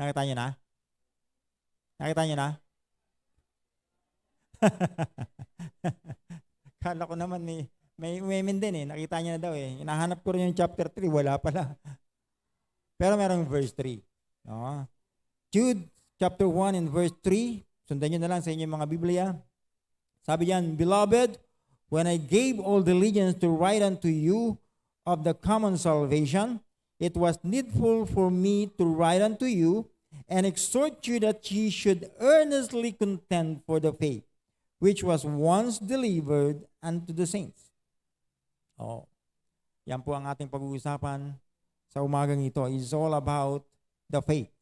Nakita niyo na? Nakita niyo na? Kala ko naman may women din eh. Nakita niya na daw eh. Hinahanap ko rin yung chapter 3. Wala pala. Pero merong verse 3. No? Jude chapter 1 and verse 3. Sundan nyo na lang sa inyong mga Biblia. Sabi diyan, Beloved, when I gave all diligence to write unto you of the common salvation, it was needful for me to write unto you and exhort you that ye should earnestly contend for the faith which was once delivered unto the saints. Oh, yan po ang ating pag-uusapan sa umagang ito. It's all about the faith.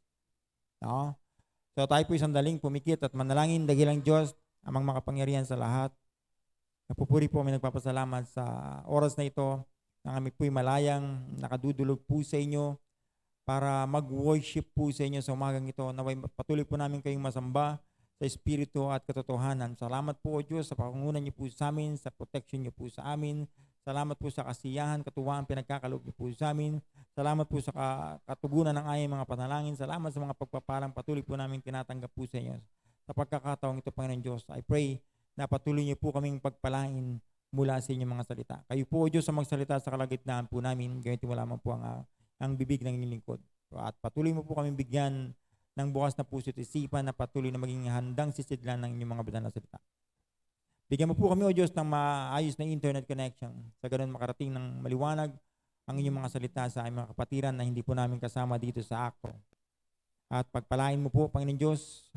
No? So tayo po sandaling pumikit at manalangin, dakilang Diyos, amang makapangyarihan sa lahat. Napupuri po kami, nagpapasalamat sa oras na ito na kami po'y malayang nakadudulog po sa inyo para mag-worship po sa inyo sa umagang ito. Naway patuloy po namin kayong masamba sa Espiritu at katotohanan. Salamat po, O Diyos, sa pangunan niyo po sa amin, sa protection niyo po sa amin. Salamat po sa kasiyahan, katuwaan, pinagkakaloob niyo po sa amin. Salamat po sa katugunan ng aming mga panalangin. Salamat sa mga pagpapalang patuloy po namin tinatanggap po sa inyo. Sa pagkakataong ito, Panginoon Diyos, I pray na patuloy niyo po kaming pagpalain mula sa inyong mga salita. Kayo po, O Diyos, sa magsalita sa kalagitnaan po namin. Ganito mo lamang po ang bibig ng inyong lingkod. At patuloy mo po kaming bigyan ng bukas na puso at isipan na patuloy na maging handang sisidlan ng inyong mga banal na salita. Bigyan mo po kami, O Diyos, ng maayos na internet connection. Sa ganun makarating ng maliwanag ang inyong mga salita sa aming mga kapatiran na hindi po namin kasama dito sa akto. At pagpalain mo po, Panginoon Diyos,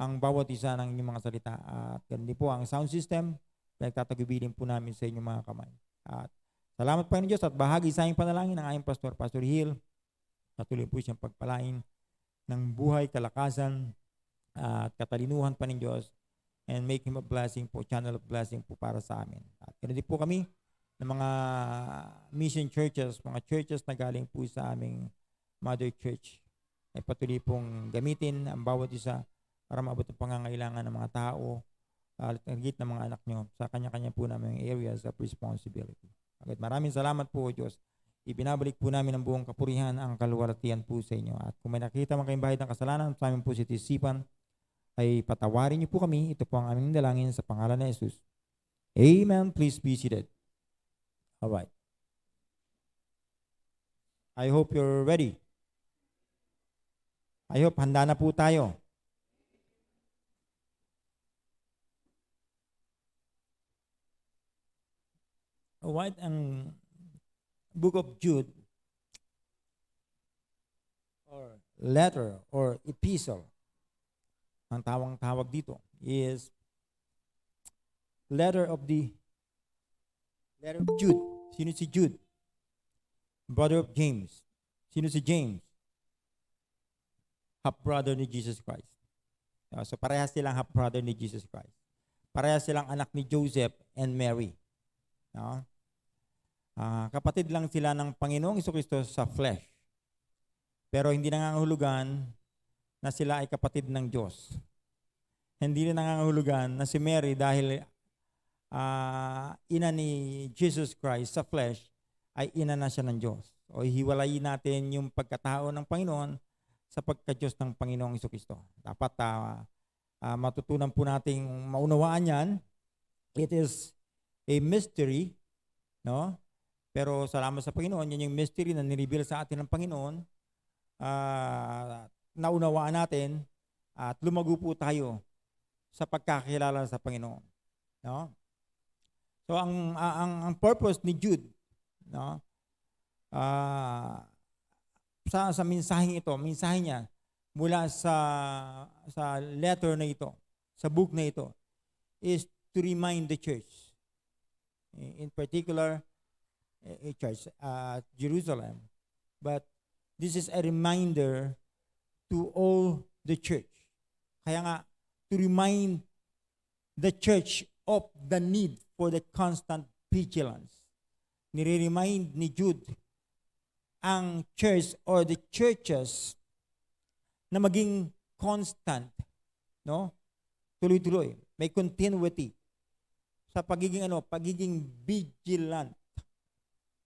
ang bawat isa ng inyong mga salita. At ganun din po ang sound system, pinagtatagubilin po namin sa inyong mga kamay. At salamat, Panginoon Diyos, at bahagi sa aming panalangin ng aming pastor, Pastor Hill. Patuloy po siyang pagpalain ng buhay, kalakasan, at katalinuhan pa ng Diyos, and make him a blessing po, channel of blessing po para sa amin. At ganoon din po kami ng mga mission churches, mga churches na galing po sa aming mother church, ay patuloy pong gamitin ang bawat isa para maabot ang pangangailangan ng mga tao at higit ng mga anak nyo sa kanya-kanya po namin areas of responsibility. Agad maraming salamat po, Diyos. Ibinabalik po namin ang buong kapurihan, ang kaluwalhatian po sa inyo. At kung may nakita man kayong bahid ng kasalanan sa aming po si tisipan, ay patawarin niyo po kami. Ito po ang aming dalangin sa pangalan ni Jesus. Amen. Please be seated. Alright. I hope you're ready. I hope handa na po tayo. Alright, ang Book of Jude, or letter, or epistle, ang tawag dito is letter of Jude. Sino si Jude? Brother of James. Sino si James? Half-brother ni Jesus Christ. So parehas silang half-brother ni Jesus Christ. Parehas silang anak ni Joseph and Mary. No? Kapatid lang sila ng Panginoong Jesucristo sa flesh. Pero hindi nangangahulugan na sila ay kapatid ng Diyos. Hindi na nangangahulugan na si Mary dahil ina ni Jesus Christ sa flesh ay ina na siya ng Diyos. O hiwalayin natin yung pagkatao ng Panginoon sa pagka-Diyos ng Panginoong Jesucristo. Dapat matutunan po nating maunawaan yan. It is a mystery, no? Pero salamat sa Panginoon, yan yung mystery na nireveal sa atin ng Panginoon. Naunawaan natin at lumago po tayo sa pagkakilala sa Panginoon. No? So ang purpose ni Jude, no? Sa mensaheng ito, mensahe niya mula sa letter na ito, sa book na ito, is to remind the church. In particular, a church at Jerusalem. But this is a reminder to all the church. Kaya nga, to remind the church of the need for the constant vigilance. Nire-remind ni Jude ang church or the churches na maging constant, no? Tuloy-tuloy, may continuity sa pagiging vigilant.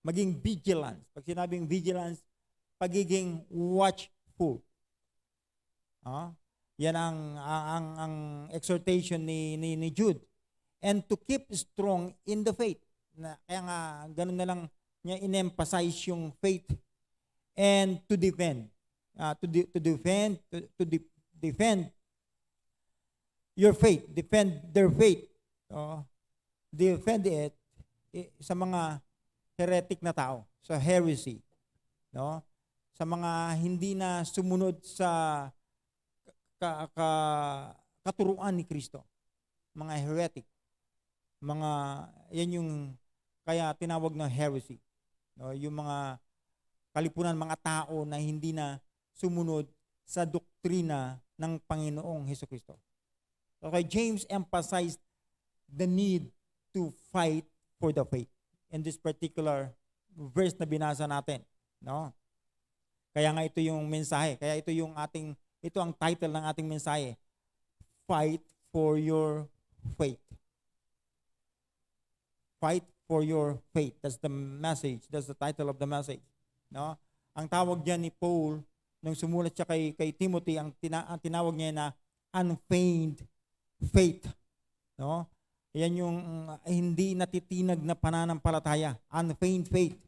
Maging vigilance. Pag sinabing vigilance, pagiging watchful. Oh, yan ang exhortation ni Jude. And to keep strong in the faith. Kaya nga, ganun na lang niya in-emphasize yung faith. And to defend. Defend your faith. Defend their faith. Defend it sa mga heretic na tao. Sa heresy. No? Sa mga hindi na sumunod sa katuruan ni Kristo. Mga heretic. Yan yung kaya tinawag na heresy. No? Yung mga kalipunan, mga tao na hindi na sumunod sa doktrina ng Panginoong Hesukristo. Okay, James emphasized the need to fight for the faith in this particular verse na binasa natin. No? Kaya nga ito yung mensahe. Kaya ito ang title ng ating mensahe. Fight for your faith. Fight for your faith. That's the message. That's the title of the message. No? Ang tawag diyan ni Paul nung sumulat siya kay Timothy, ang tinawag niya na unfeigned faith. No? Yan yung hindi natitinag na pananampalataya. Unfeigned faith.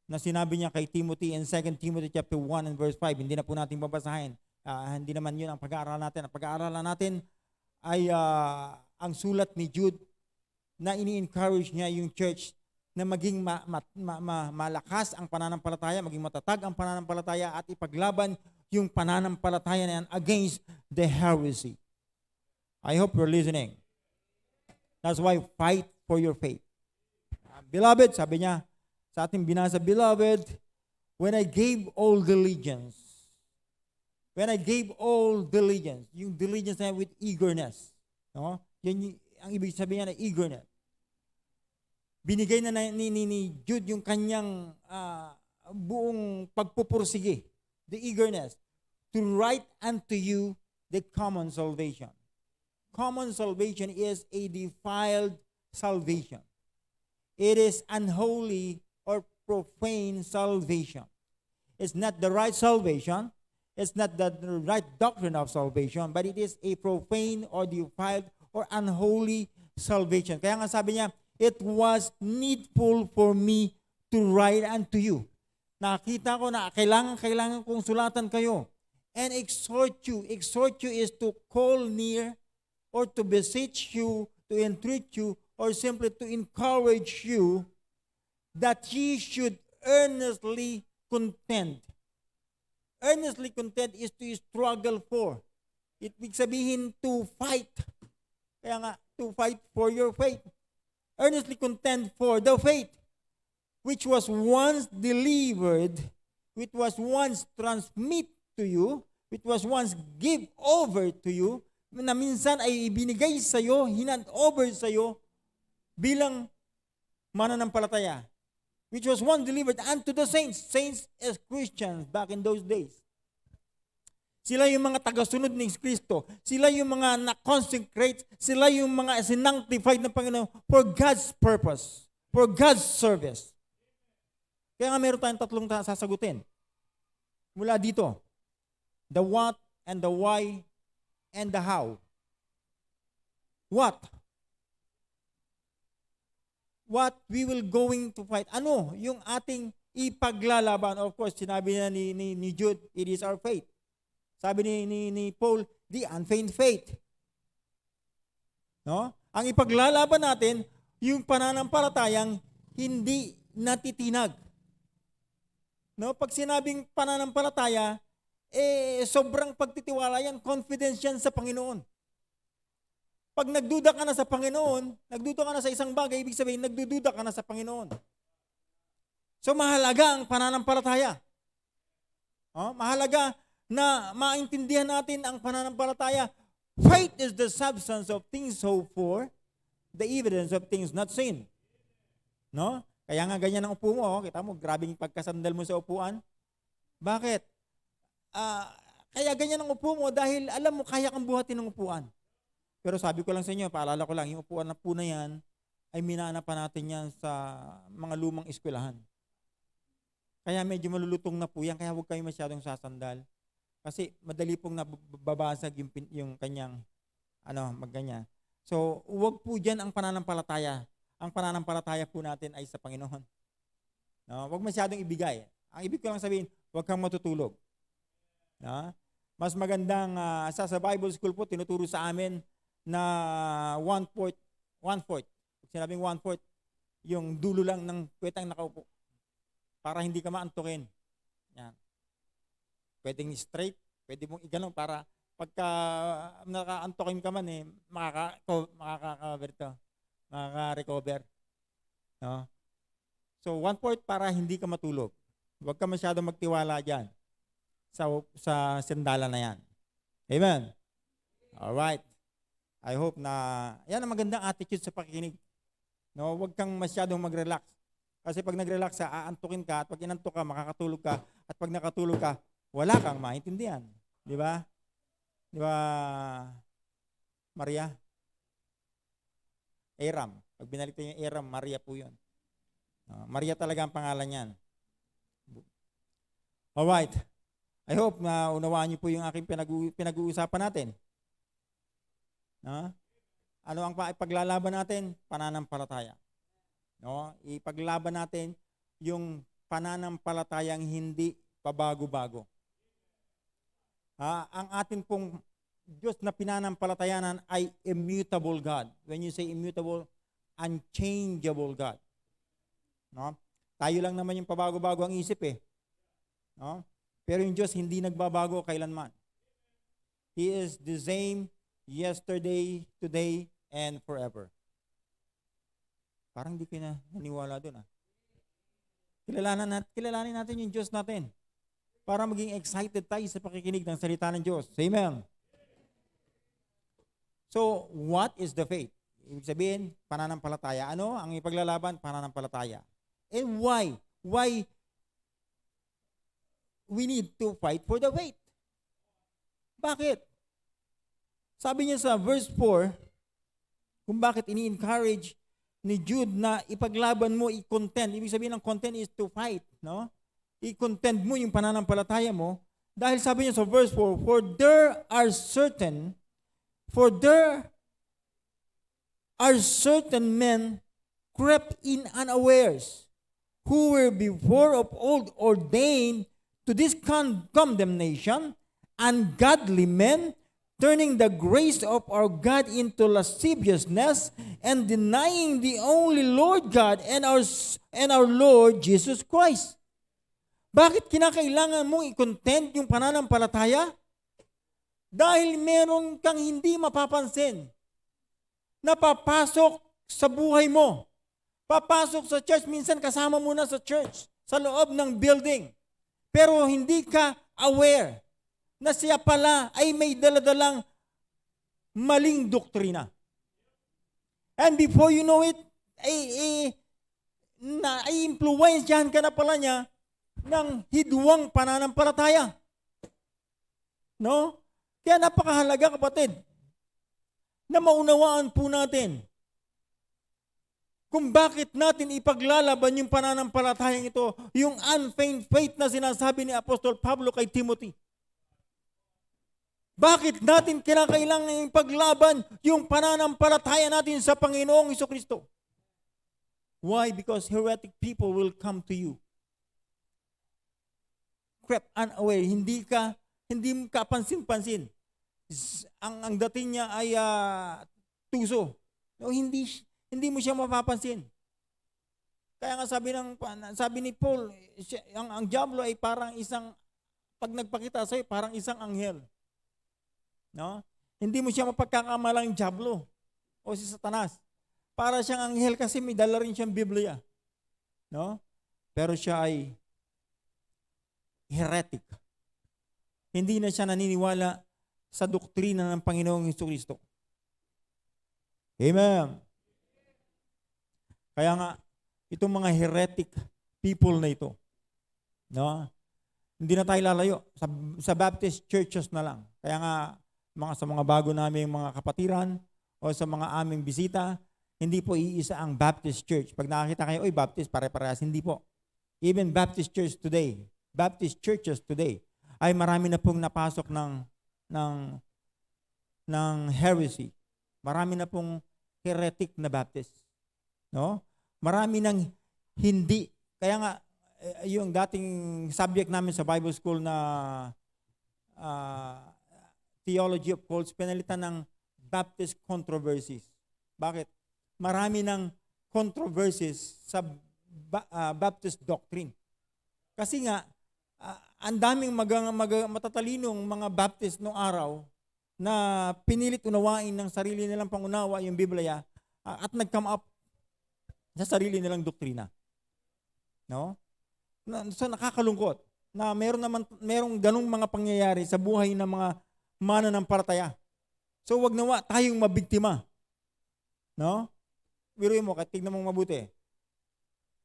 Na sinabi niya kay Timothy in 2 Timothy chapter 1 and verse 5. Hindi na po natin babasahin. Hindi naman yun ang pag-aaralan natin. Ang pag-aaralan natin ay ang sulat ni Jude na ini-encourage niya yung church na maging malakas ang pananampalataya, maging matatag ang pananampalataya at ipaglaban yung pananampalataya na yan against the heresy. I hope you're listening. That's why fight for your faith. Beloved, sabi niya sa ating binasa, beloved, when I gave all diligence, yung diligence na with eagerness, no? Yan ang ibig sabihin na eagerness. Binigay na ni Jude yung kanyang buong pagpupursige, the eagerness, to write unto you the common salvation. Common salvation is a defiled salvation. It is unholy or profane salvation. It's not the right salvation. It's not the right doctrine of salvation, but it is a profane or defiled or unholy salvation. Kaya nga sabi niya, it was needful for me to write unto you. Nakita ko na kailangan kong sulatan kayo and exhort you. Exhort you is to call near or to beseech you, to entreat you, or simply to encourage you that ye should earnestly contend. Earnestly contend is to struggle for. Ibig sabihin to fight. Kaya nga, to fight for your faith. Earnestly contend for the faith which was once delivered, which was once transmit to you, which was once give over to you, na minsan ay ibinigay sa iyo, hinand over sa iyo bilang mananampalataya, which was once delivered unto the saints. Saints as Christians back in those days. Sila yung mga tagasunod ni Kristo. Sila yung mga na-consecrate. Sila yung mga sinanctified ng Panginoon for God's purpose. For God's service. Kaya nga meron tayong tatlong sasagutin. Mula dito. The what and the why and the how. What? What we will going to fight. Ano yung ating ipaglalaban? Of course, sinabi na ni Jude, it is our faith. Sabi ni Paul, the unfeigned faith. No? Ang ipaglalaban natin, yung pananampalatayang hindi natitinag. No? Pag sinabing pananampalataya, sobrang pagtitiwala yan, confidence yan sa Panginoon. Pag nagduda ka na sa Panginoon, nagduda ka na sa isang bagay, ibig sabihin, nagdududa ka na sa Panginoon. So mahalaga ang pananampalataya. Mahalaga na maintindihan natin ang pananampalataya. Faith is the substance of things hoped for, the evidence of things not seen. No? Kaya nga ganyan ang upo mo. Kita mo, grabing pagkasandal mo sa upuan. Bakit? Kaya ganyan ang upo mo dahil alam mo, kaya kang buhatin ng upuan. Pero sabi ko lang sa inyo, paalala ko lang, yung upuan na po na yan, ay minana pa natin yan sa mga lumang eskwelahan. Kaya medyo malulutong na po yan, kaya huwag kayo masyadong sasandal. Kasi madali pong nababasag yung kanyang magganyan. So, huwag po diyan ang pananampalataya. Ang pananampalataya po natin ay sa Panginoon. No, huwag masyadong ibigay. Ang ibig ko lang sabihin, huwag kang matutulog. No? Mas magandang sa Bible school po tinuturo sa amin na one-fourth. Pag sinabing one-fourth, yung dulo lang ng kwetang nakaupo para hindi ka maantukin. Yan. Pwedeng straight, pwede mong iganon para pagka nakaantokin ka man makaka-recover. No? So, one-fourth para hindi ka matulog. Huwag ka masyadong magtiwala dyan sa sandala na yan. Amen? Alright. I hope na yan ang magandang attitude sa pakikinig. No, huwag kang masyadong mag-relax. Kasi pag nag-relax ka, aantukin ka, at pag inantok ka, makakatulog ka, at pag nakatulog ka, wala kang maintindihan. Di ba? Di ba, Maria? Aram. Pag binalik yung Aram, Maria po yun. Maria talaga ang pangalan niyan. Alright. I hope na unawaan niyo po yung aking pinag-uusapan natin. Ano ang ipaglalaban natin? Pananampalataya. No? Ipaglaban natin yung pananampalatayang hindi pabago-bago. Ang atin pong Diyos na pinanampalatayanan ay immutable God. When you say immutable, unchangeable God. No? Tayo lang naman yung pabago-bago ang isip eh. No? Pero yung Diyos hindi nagbabago kailanman. He is the same yesterday, today, and forever. Parang di ka na naniwala doon Kilalanin natin yung Diyos natin para maging excited tayo sa pakikinig ng salita ng Diyos. Amen. So, what is the faith? Ibig sabihin, pananampalataya. Ano ang ipaglalaban? Pananampalataya. And why? Why we need to fight for the faith? Bakit? Sabi niya sa verse 4, kung bakit ini-encourage ni Jude na ipaglaban mo, i-contend. Ibig sabihin ng contend is to fight. No? I-contend mo yung pananampalataya mo. Dahil sabi niya sa verse 4, For there are certain men crept in unawares, who were before of old ordained to this condemnation, ungodly men, turning the grace of our God into lasciviousness, and denying the only Lord God and our Lord Jesus Christ. Bakit kinakailangan mong i-contend yung pananampalataya? Dahil meron kang hindi mapapansin na papasok sa buhay mo. Papasok sa church, minsan kasama mo na sa church, sa loob ng building. Pero hindi ka aware na siya pala ay may daladalang maling doktrina. And before you know it, na-influensyahan ka na pala niya ng hidwang pananampalataya. No? Kaya napakahalaga, kapatid, na maunawaan po natin kung bakit natin ipaglalaban yung pananampalatayang ito, yung unfeigned faith na sinasabi ni Apostol Pablo kay Timothy. Bakit natin kinakailangan ipaglaban yung pananampalataya natin sa Panginoong Jesucristo? Why? Because heretic people will come to you. Crept unaware. Hindi ka pansin-pansin. Ang dating niya ay tuso. No, hindi mo siya mapapansin. Kaya nga sabi ni Paul, ang diablo ay parang pag nagpakita sa'yo, parang isang anghel. No? Hindi mo siya mapagkakamalang diablo o si Satanas. Para siyang anghel kasi may dala rin siyang Biblia. No? Pero siya ay heretic. Hindi na siya naniniwala sa doktrina ng Panginoong Jesucristo. Amen. Kaya nga, itong mga heretic people na ito, no? Hindi na tayo lalayo. Sa Baptist churches na lang. Kaya nga, sa mga bago naming mga kapatiran o sa mga aming bisita, hindi po iisa ang Baptist church. Pag nakakita kayo, Baptist, pare-parehas. Hindi po. Even Baptist churches today, ay marami na pong napasok ng ng heresy. Marami na pong heretic na Baptist. No? Marami nang hindi. Kaya nga, yung dating subject namin sa Bible School na Theology of Cults, pinalitan ng Baptist controversies. Bakit? Marami ng controversies sa Baptist doctrine. Kasi nga, ang daming matatalinong mga Baptist noong araw na pinilit unawain ng sarili nilang pangunawa yung Biblia at nag-come up sa sarili nilang doktrina. No? So nakakalungkot na merong ganung mga pangyayari sa buhay ng mga mananampalataya. So wag nawa tayong mabiktima. No? Biruin mo, tignan mong mabuti.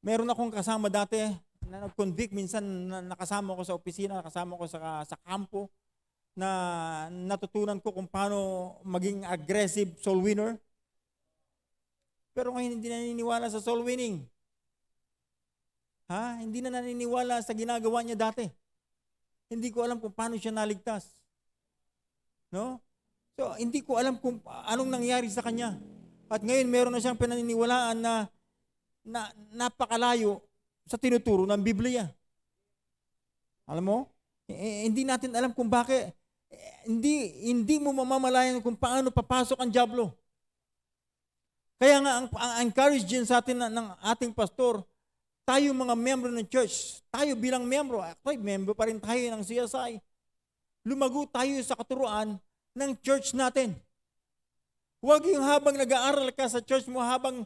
Meron akong kasama dati na nag-convict, minsan nakasama ko sa opisina, nakasama ko sa kampo, na natutunan ko kung paano maging aggressive soul winner. Pero ngayon hindi naniniwala sa soul winning. Hindi na naniniwala sa ginagawa niya dati. Hindi ko alam kung paano siya naligtas. No? So, hindi ko alam kung anong nangyari sa kanya. At ngayon meron na siyang pinaniniwalaan na napakalayo sa tinuturo ng Biblia. Alam mo? Hindi natin alam kung bakit. Hindi mo mamamalayan kung paano papasok ang dyablo. Kaya nga, ang encourage din sa atin ng ating pastor, tayo mga membro ng church, tayo bilang membro, actually, membro pa rin tayo ng CSI, lumago tayo sa katuruan ng church natin. Huwag yung habang nag-aaral ka sa church mo, habang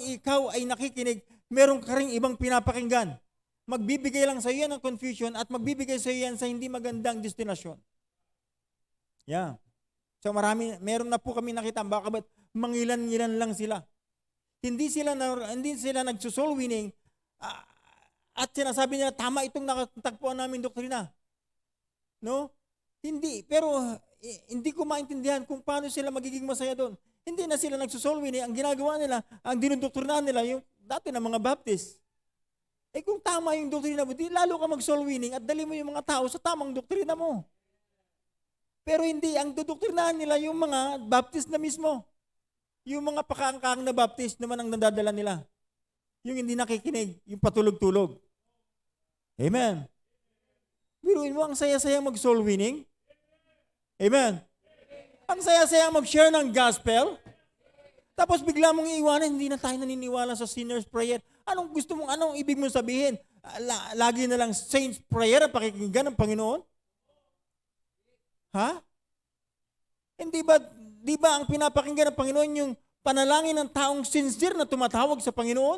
ikaw ay nakikinig, meron ka rin ibang pinapakinggan. Magbibigay lang sa iyo ng confusion at magbibigay sa iyo yan sa hindi magandang destinasyon. Yeah. So meron na po kami nakita, baka ba't mangilan-ngilan lang sila. Hindi sila nagsusoul winning at sinasabi nila, tama itong nakatagpuan namin doktrina. No? Hindi. Pero hindi ko maintindihan kung paano sila magiging masaya doon. Hindi na sila nagsusoul winning. Ang ginagawa nila, ang dinodoktrinahan nila, yung dati na mga Baptist. Kung tama yung doktrina mo, di lalo ka mag-soul winning at dali mo yung mga tao sa tamang doktrina mo. Pero hindi, ang dodoktrinahan nila yung mga Baptist na mismo. Yung mga pakaangkang na Baptist naman ang nadadala nila. Yung hindi nakikinig, yung patulog-tulog. Amen. Biruin mo, ang saya-saya mag-soul winning. Amen. Ang saya-saya mag-share ng gospel. Tapos bigla mong iiwanan, hindi na tayo naniniwala sa sinner's prayer. Anong ibig mong sabihin? Lagi na lang saints prayer ang pakikinggan ng Panginoon? Hindi ba ang pinapakinggan ng Panginoon yung panalangin ng taong sincere na tumatawag sa Panginoon?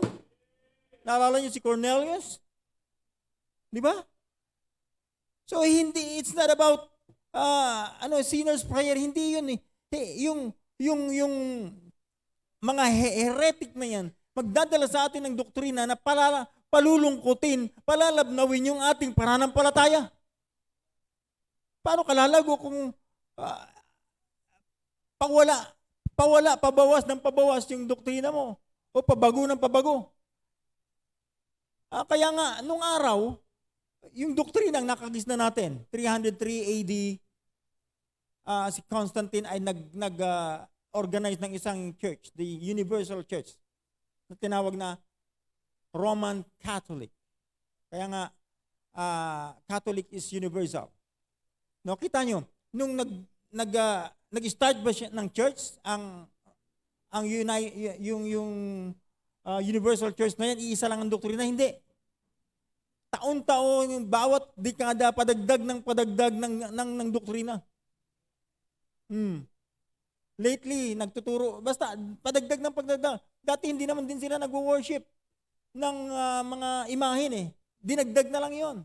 Naalala niyo si Cornelius? Di ba? So it's not about sinner's prayer, hindi yun eh. Yung mga heretic na yan, magdadala sa atin ng doktrina na palulungkutin, palalabnawin yung ating pananampalataya. Paano kalalago kung pabawas ng pabawas yung doktrina mo o pabago ng pabago? Kaya nga, nung araw, yung doktrina ang nakagisna natin, 303 AD, si Constantine ay nag-organize ng isang church, the Universal Church, na tinawag na Roman Catholic. Kaya nga, Catholic is universal. No, kita nyo, nung nag-start ba siya ng church, yung Universal Church na yan, iisa lang ang doktrina? Hindi. Taon-taon, bawat dekada, padagdag ng doktrina. Lately, nagtuturo, basta padagdag ng pagdagdag. Dati hindi naman din sila nag-worship ng mga imahin eh. Dinagdag na lang yon.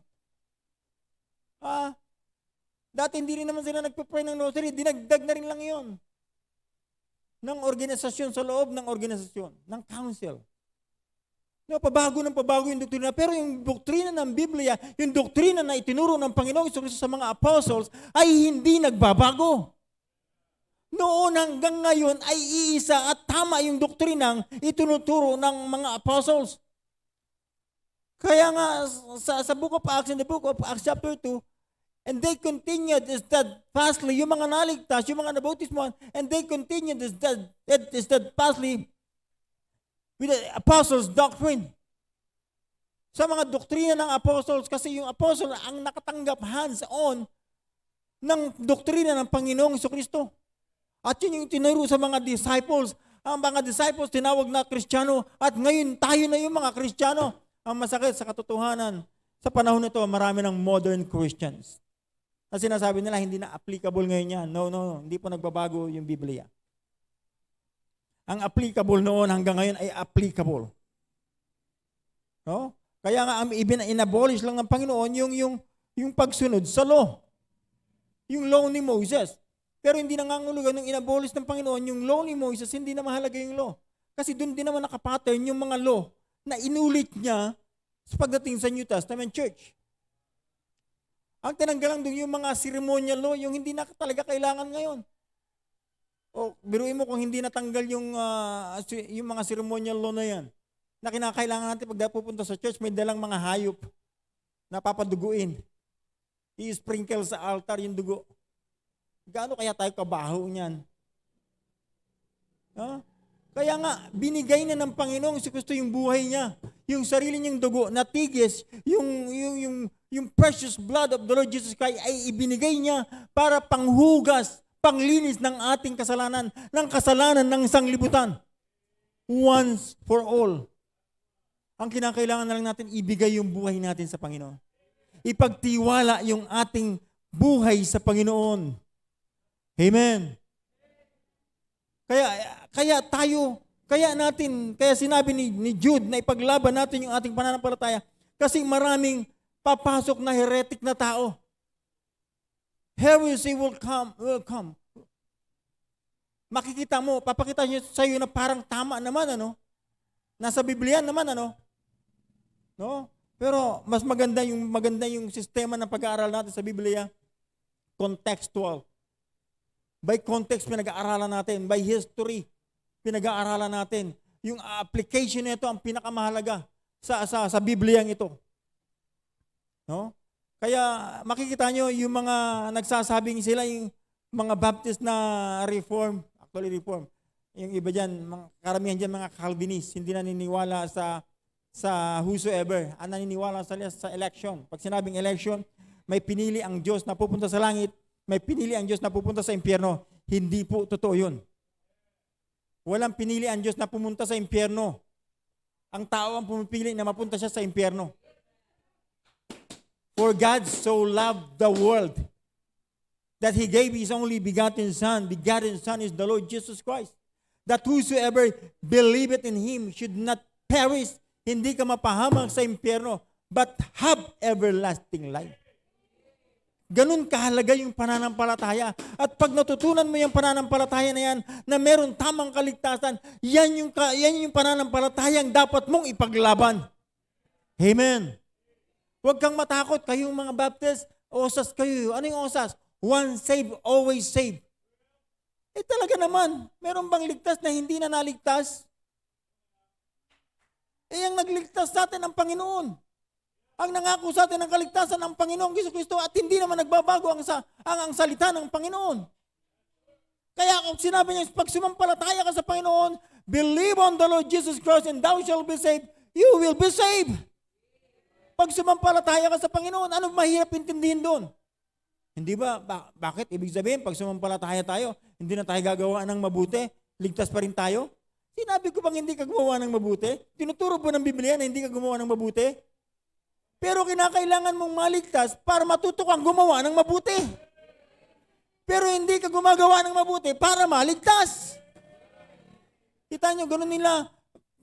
Dati hindi rin naman sila nagpe-pray ng rosary, dinagdag na rin lang yon. Ng organisasyon sa loob ng organisasyon, ng council. No, pabago yung doktrina. Pero yung doktrina ng Biblia, yung doktrina na itinuro ng Panginoong Hesus sa mga apostles ay hindi nagbabago. Noon hanggang ngayon ay iisa at tama yung doktrinang itinuturo ng mga apostles. Kaya nga sa Book of Acts, in the Book of Acts chapter 2, And they continued steadfastly, yung mga naligtas, yung mga nabautismo, and they continued steadfastly with the apostles' doctrine. Sa mga doktrina ng apostles, kasi yung apostle ang nakatanggap hands-on ng doktrina ng Panginoong Jesucristo. At yun yung tinuro sa mga disciples. Ang mga disciples tinawag na Kristiyano, at ngayon tayo na yung mga Kristiyano. Ang masakit sa katotohanan, sa panahon nito, marami ng modern Christians. Na sinasabi nila, hindi na applicable ngayon yan. No, hindi po nagbabago yung Biblia. Ang applicable noon hanggang ngayon ay applicable. No? Kaya nga, inabolish lang ng Panginoon yung pagsunod sa law. Yung law ni Moses. Pero hindi nangangulugan nung inabolish ng Panginoon yung law ni Moses, hindi na mahalaga yung law. Kasi doon din naman nakapattern yung mga law na inulit niya sa pagdating sa New Testament Church. Ang tinanggal lang doon yung mga ceremonial law, yung hindi na talaga kailangan ngayon. O biruin mo kung hindi natanggal yung mga ceremonial law na yan, na kinakailangan natin pag pupunta sa church, may dalang mga hayop na papaduguin. I-sprinkle sa altar yung dugo. Gaano kaya tayo kabaho niyan? Huh? Kaya nga, binigay na ng Panginoong Jesucristo yung buhay niya. Yung sarili niyang dugo, natigis, yung precious blood of the Lord Jesus Christ ay ibinigay niya para panghugas, panglinis ng ating kasalanan, ng kasalanan ng sanglibutan. Once for all. Ang kinakailangan na lang natin, ibigay yung buhay natin sa Panginoon. Ipagtiwala yung ating buhay sa Panginoon. Amen. Kaya sinabi ni Jude na ipaglaban natin yung ating pananampalataya kasi maraming papasok na heretic na tao. Heresy will come. Makikita mo, papakita niyo sa iyo na parang tama naman, ano? Nasa Biblia naman, ano? No? Pero mas maganda yung sistema ng pag-aaral natin sa Biblia, contextual. By context, pinag-aaralan natin. By history, pinag-aaralan natin. Yung application nito ang pinakamahalaga sa Bibliang ito. No? Kaya makikita nyo yung mga nagsasabing sila, yung mga Baptist na reform. Yung iba dyan, karamihan dyan mga Calvinist, hindi naniniwala sa whosoever. Ang naniniwala sa election. Pag sinabing election, may pinili ang Diyos na pupunta sa langit, may pinili ang Diyos na pupunta sa impyerno. Hindi po totoo yun. Walang pinili ang Diyos na pumunta sa impyerno. Ang tao ang pumipili na mapunta siya sa impyerno. For God so loved the world that He gave His only begotten Son. Begotten Son is the Lord Jesus Christ. That whosoever believeth in Him should not perish, hindi ka mapahamak sa impyerno, but have everlasting life. Ganun kahalaga yung pananampalataya. At pag natutunan mo yung pananampalataya na yan, na meron tamang kaligtasan, yan yung pananampalatayang dapat mong ipaglaban. Amen. Huwag kang matakot, kayong mga Baptist, osas kayo. Ano yung osas? Once saved, always saved. Talaga naman, meron bang ligtas na hindi na naligtas? Ang nagligtas sa atin ang Panginoon. Ang nangako sa atin ng kaligtasan ng Panginoong Jesucristo at hindi naman nagbabago ang salita ng Panginoon. Kaya kung sinabi niya, pag sumampalataya ka sa Panginoon, believe on the Lord Jesus Christ and thou shalt be saved, you will be saved. Pag sumampalataya ka sa Panginoon, ano mahirap intindihin doon? Hindi ba? Bakit? Ibig sabihin, pag sumampalataya tayo, hindi na tayo gagawa ng mabuti, ligtas pa rin tayo? Sinabi ko bang hindi ka gumawa ng mabuti? Tinuturo po ng Biblia na hindi ka gumawa ng mabuti? Pero kinakailangan mong maligtas para matuto kang gumawa ng mabuti. Pero hindi ka gumagawa ng mabuti para maligtas. Kita nyo, ganun nila,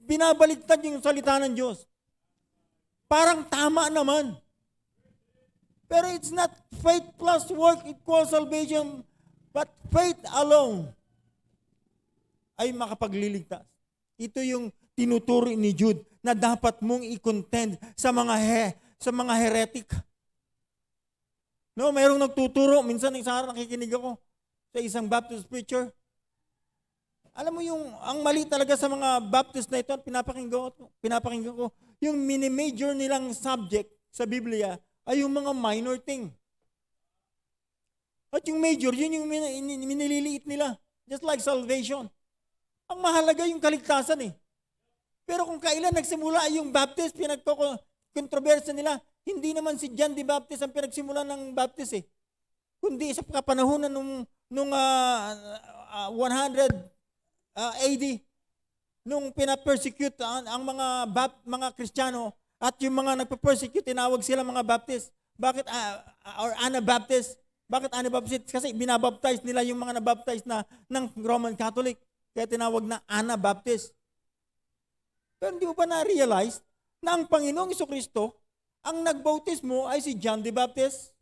binabaligtad yung salita ng Diyos. Parang tama naman. Pero it's not faith plus work equals salvation, but faith alone ay makapagliligtas. Ito yung tinuturo ni Jude na dapat mong i-contend sa mga heretic. No, mayroong nagtuturo, minsan nakikinig ako sa isang Baptist preacher. Alam mo ang mali talaga sa mga Baptist na ito, pinapakinggan ko, yung mini-major nilang subject sa Biblia ay yung mga minor thing. But yung major, yun yung minililiit nila. Just like salvation. Ang mahalaga yung kaligtasan eh. Pero kung kailan nagsimula yung Baptist, pinagko-controversy nila, hindi naman si John the Baptist ang pinagsimula ng Baptist eh. Kundi sa kapanahunan nung 100 AD, nung pinapersecute ang mga Kristiyano at yung mga nagpe-persecute, tinawag sila mga Baptist. Bakit or Anabaptist? Bakit Anabaptist? Kasi binabaptize nila yung mga nabaptize na ng Roman Catholic. Kaya tinawag na Anabaptist. Pero hindi mo pa na-realize na ang Panginoong Jesucristo, ang nagbautismo ay si John the Baptist?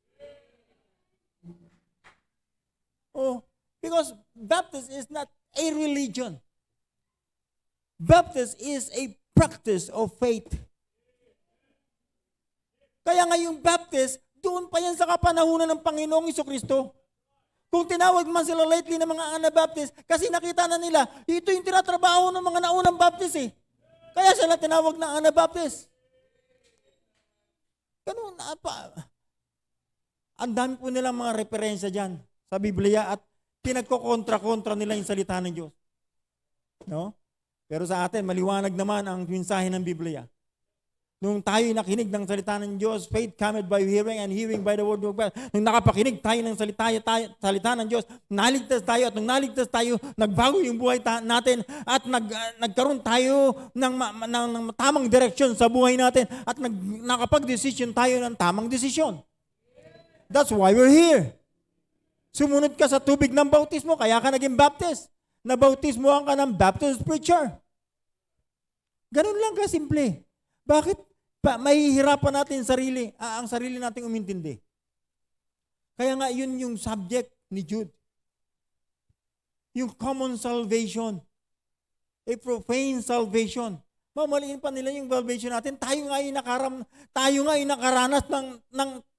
Oh, because Baptist is not a religion. Baptist is a practice of faith. Kaya nga yung Baptist, doon pa yan sa kapanahunan ng Panginoong Jesucristo. Kung tinawag man sila lately ng mga Anabaptist, kasi nakita na nila, ito yung tinatrabaho ng mga naunang Baptist eh. Kaya sila tinawag na Anabaptist. Ganun, ang dami po nilang mga referensya dyan sa Biblia at pinagkokontra-kontra nila yung salita ng Diyos. No? Pero sa atin, maliwanag naman ang mensahe ng Biblia. Nung tayo'y nakinig ng salita ng Diyos, faith cometh by hearing and hearing by the word of God. Nung nakapakinig tayo ng salita ng Diyos, naligtas tayo at nung naligtas tayo, nagbago yung buhay natin at nagkaroon tayo ng tamang direksyon sa buhay natin at nakapag-desisyon tayo ng tamang desisyon. That's why we're here. Sumunod ka sa tubig ng bautismo, kaya ka naging Baptist. Nabautismohan ka ng Baptist preacher. Ganun lang kasimple. Bakit mahihirapan natin ang sarili nating umintindi? Kaya nga yun yung subject ni Jude. Yung common salvation. A profane salvation. Mamaliin pa nila yung salvation natin. Tayo nga yung nakaranas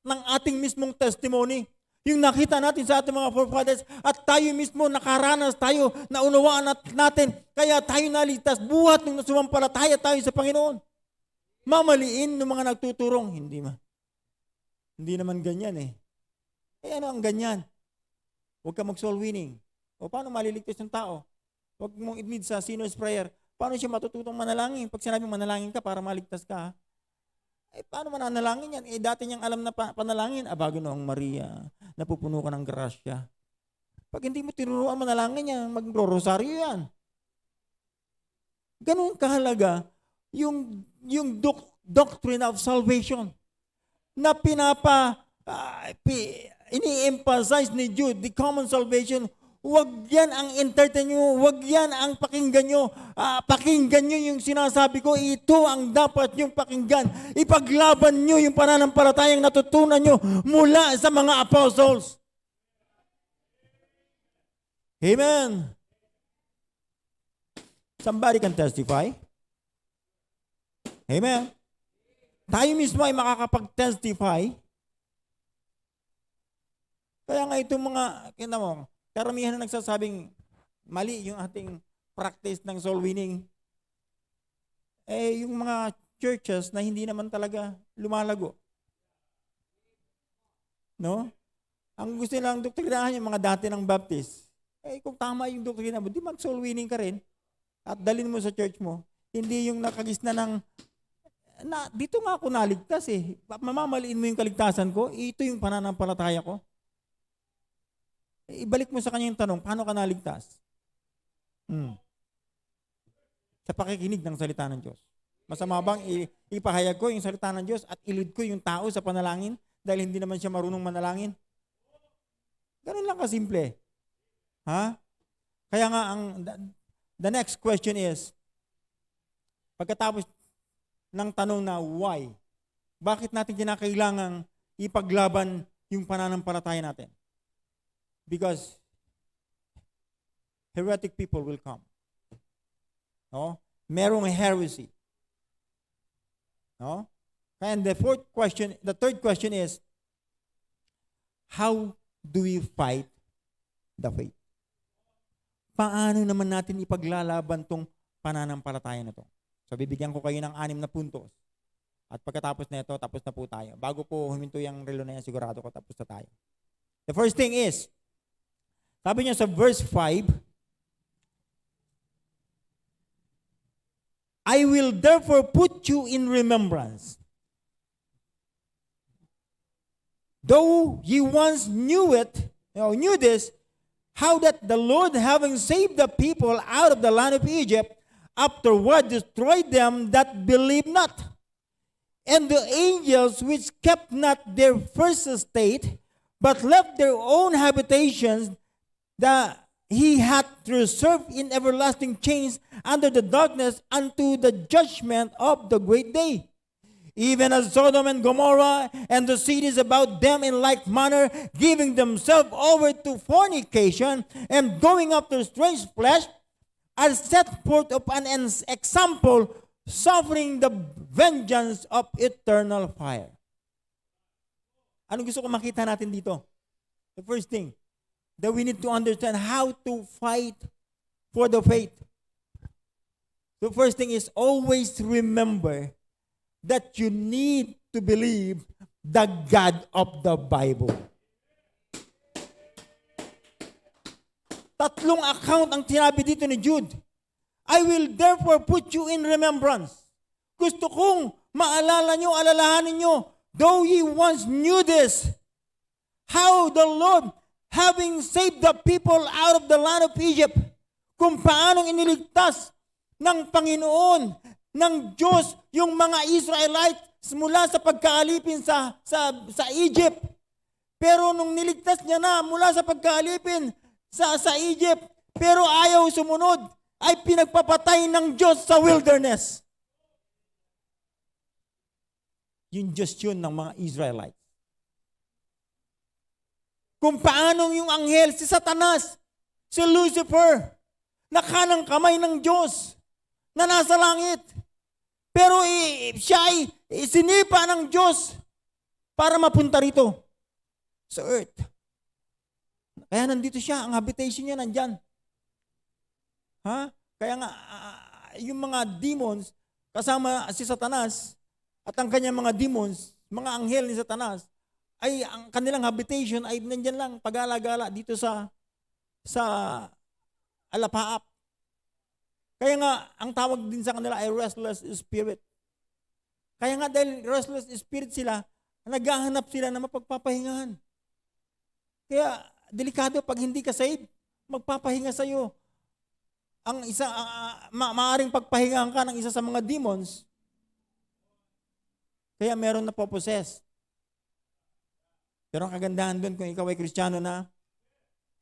ng ating mismong testimony. Yung nakita natin sa ating mga forefathers at tayo mismo nakaranas tayo, naunawaan natin, kaya tayo naligtas buhat nung nasumampalataya tayo sa Panginoon. Mamaliin ng mga nagtuturong, hindi naman ganyan eh. Ano ang ganyan? Huwag ka mag-soul winning. O paano maliligtas ng tao? Huwag mong i-need sa sinner's prayer. Paano siya matututong manalangin? Pag sinabing manalangin ka para maligtas ka, paano mananalangin yan? Dati niyang alam na panalangin. Bago noong Maria, napupuno ka ng grasya. Pag hindi mo tinuruan manalangin yan, magro-rosaryo yan. Ganun kahalaga yung doctrine of salvation na ini-emphasize ni Jude, the common salvation. Huwag yan ang entertain nyo, huwag yan ang pakinggan nyo. Pakinggan nyo yung sinasabi ko, ito ang dapat nyong pakinggan. Ipaglaban nyo yung pananampalatayang natutunan nyo mula sa mga apostles. Amen. Somebody can testify. Amen. Tayo mismo ay makakapag-testify. Kaya nga itong mga, karamihan na nagsasabing mali yung ating practice ng soul winning. Yung mga churches na hindi naman talaga lumalago. No? Ang gusto nilang doktrinahan yung mga dati ng Baptist. Kung tama yung doktrina mo, di mag-soul winning ka rin at dalhin mo sa church mo. Hindi yung nakagisna ng dito nga ako naligtas eh. Mamamaliin mo yung kaligtasan ko, ito yung pananampalataya ko. Ibalik mo sa kanya yung tanong, paano ka naligtas? Sa pakikinig ng salita ng Diyos. Masama bang ipahayag ko yung salita ng Diyos at ilid ko yung tao sa panalangin dahil hindi naman siya marunong manalangin? Ganun lang kasimple. Ha? Kaya nga the next question is, pagkatapos ng tanong na why, bakit natin kinakailangang ipaglaban yung pananampalataya natin? Because heretic people will come. No? Merong heresy. No? And the third question is, how do we fight the faith? Paano naman natin ipaglalaban tong pananampalataya na to? So bibigyan ko kayo ng 6 na puntos. At pagkatapos na ito, tapos na po tayo. Bago po huminto yung relo na yan, sigurado ko tapos na tayo. The first thing is, sabi niya sa verse 5, I will therefore put you in remembrance. Though ye once knew this, how that the Lord, having saved the people out of the land of Egypt, afterward destroyed them that believed not. And the angels which kept not their first estate, but left their own habitations, that he hath reserved in everlasting chains under the darkness unto the judgment of the great day. Even as Sodom and Gomorrah and the cities about them in like manner, giving themselves over to fornication and going after strange flesh, are set forth upon an example, suffering the vengeance of eternal fire. Ano gusto ko makita natin dito? The first thing, that we need to understand how to fight for the faith. The first thing is always remember that you need to believe the God of the Bible. Tatlong account ang tinabi dito ni Jude. I will therefore put you in remembrance. Gusto kong maalala nyo, alalahanin nyo, though ye once knew this, how the Lord, having saved the people out of the land of Egypt, kung paanong iniligtas ng Panginoon, ng Diyos, yung mga Israelites mula sa pagkaalipin sa Egypt. Pero nung niligtas niya na mula sa pagkaalipin sa Egypt, pero ayaw sumunod, ay pinagpapatay ng Diyos sa wilderness. Yung Diyos yun ng mga Israelites. Kung paanong yung anghel, si Satanas, si Lucifer, na kanang kamay ng Diyos, na nasa langit. Pero siya ay sinipa ng Diyos para mapunta rito sa earth. Kaya nandito siya, ang habitation niya nandyan. Ha? Kaya nga, yung mga demons, kasama si Satanas, at ang kanyang mga demons, mga anghel ni Satanas, ay ang kanilang habitation ay nandyan lang, pag-alagala dito sa alapaap. Kaya nga, ang tawag din sa kanila ay restless spirit. Kaya nga dahil restless spirit sila, naghahanap sila na mapagpapahingahan. Kaya, delikado pag hindi ka saved, magpapahinga sa iyo. Ang isa, maaring pagpahingahan ka ng isa sa mga demons, kaya meron na po-possess. Pero ang kagandahan doon, kung ikaw ay Kristiyano na,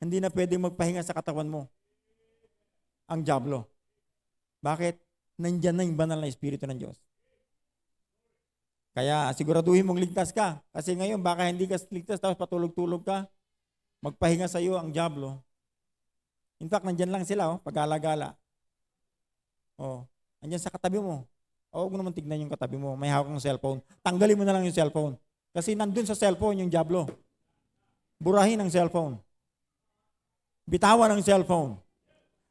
hindi na pwedeng magpahinga sa katawan mo. Ang diablo. Bakit? Nandyan na yung banal na Espiritu ng Diyos. Kaya siguraduhin mong ligtas ka. Kasi ngayon, baka hindi ka ligtas, tapos patulog-tulog ka, magpahinga sa iyo ang diablo. In fact, nandyan lang sila, pag-alagala. Nandyan sa katabi mo. Huwag mo naman tignan yung katabi mo. May hawak ng cellphone. Tanggalin mo na lang yung cellphone. Kasi nandun sa cellphone yung diablo. Burahin ang cellphone. Bitawan ang cellphone.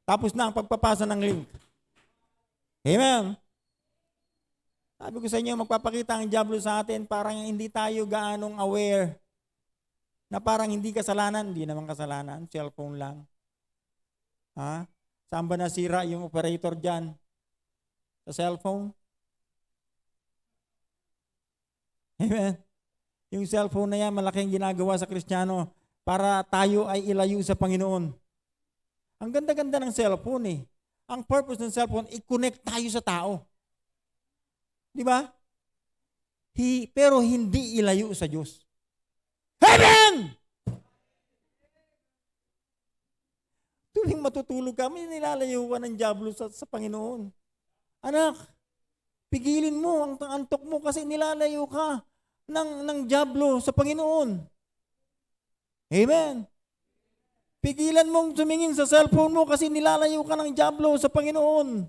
Tapos na ang pagpapasa ng link. Amen. Sabi ko sa inyo, magpapakita ang diablo sa atin, parang hindi tayo gaanong aware na parang hindi kasalanan. Hindi naman kasalanan. Cellphone lang. Ha? Saan ba nasira yung operator dyan? Sa cellphone? Amen. Yung cellphone na yan, malaking ginagawa sa Kristiyano para tayo ay ilayo sa Panginoon. Ang ganda-ganda ng cellphone eh. Ang purpose ng cellphone, i-connect tayo sa tao. Di ba? Pero hindi ilayo sa Diyos. Amen! Tuwing matutulog kami, nilalayo ka ng diablo sa Panginoon. Anak, pigilin mo ang antok mo kasi nilalayo ka ng diablo sa Panginoon. Amen. Pigilan mong tumingin sa cellphone mo kasi nilalayo ka ng diablo sa Panginoon.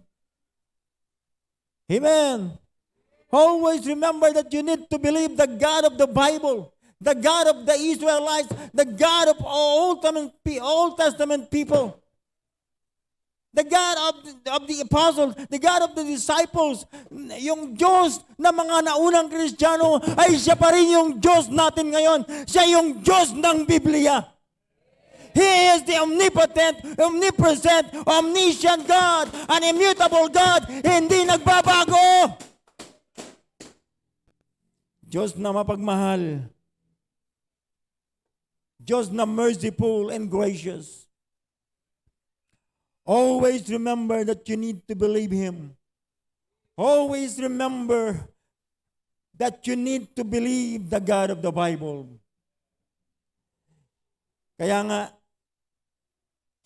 Amen. Always remember that you need to believe the God of the Bible, the God of the Israelites, the God of Old Testament people. The God of the apostles, the God of the disciples, yung Diyos na mga naunang Kristiyano ay siya pa rin yung Diyos natin ngayon. Siya yung Diyos ng Biblia. He is the omnipotent, omnipresent, omniscient God, an immutable God, hindi nagbabago. Diyos na mapagmahal. Diyos na merciful and gracious. Always remember that you need to believe Him. Always remember that you need to believe the God of the Bible. Kaya nga,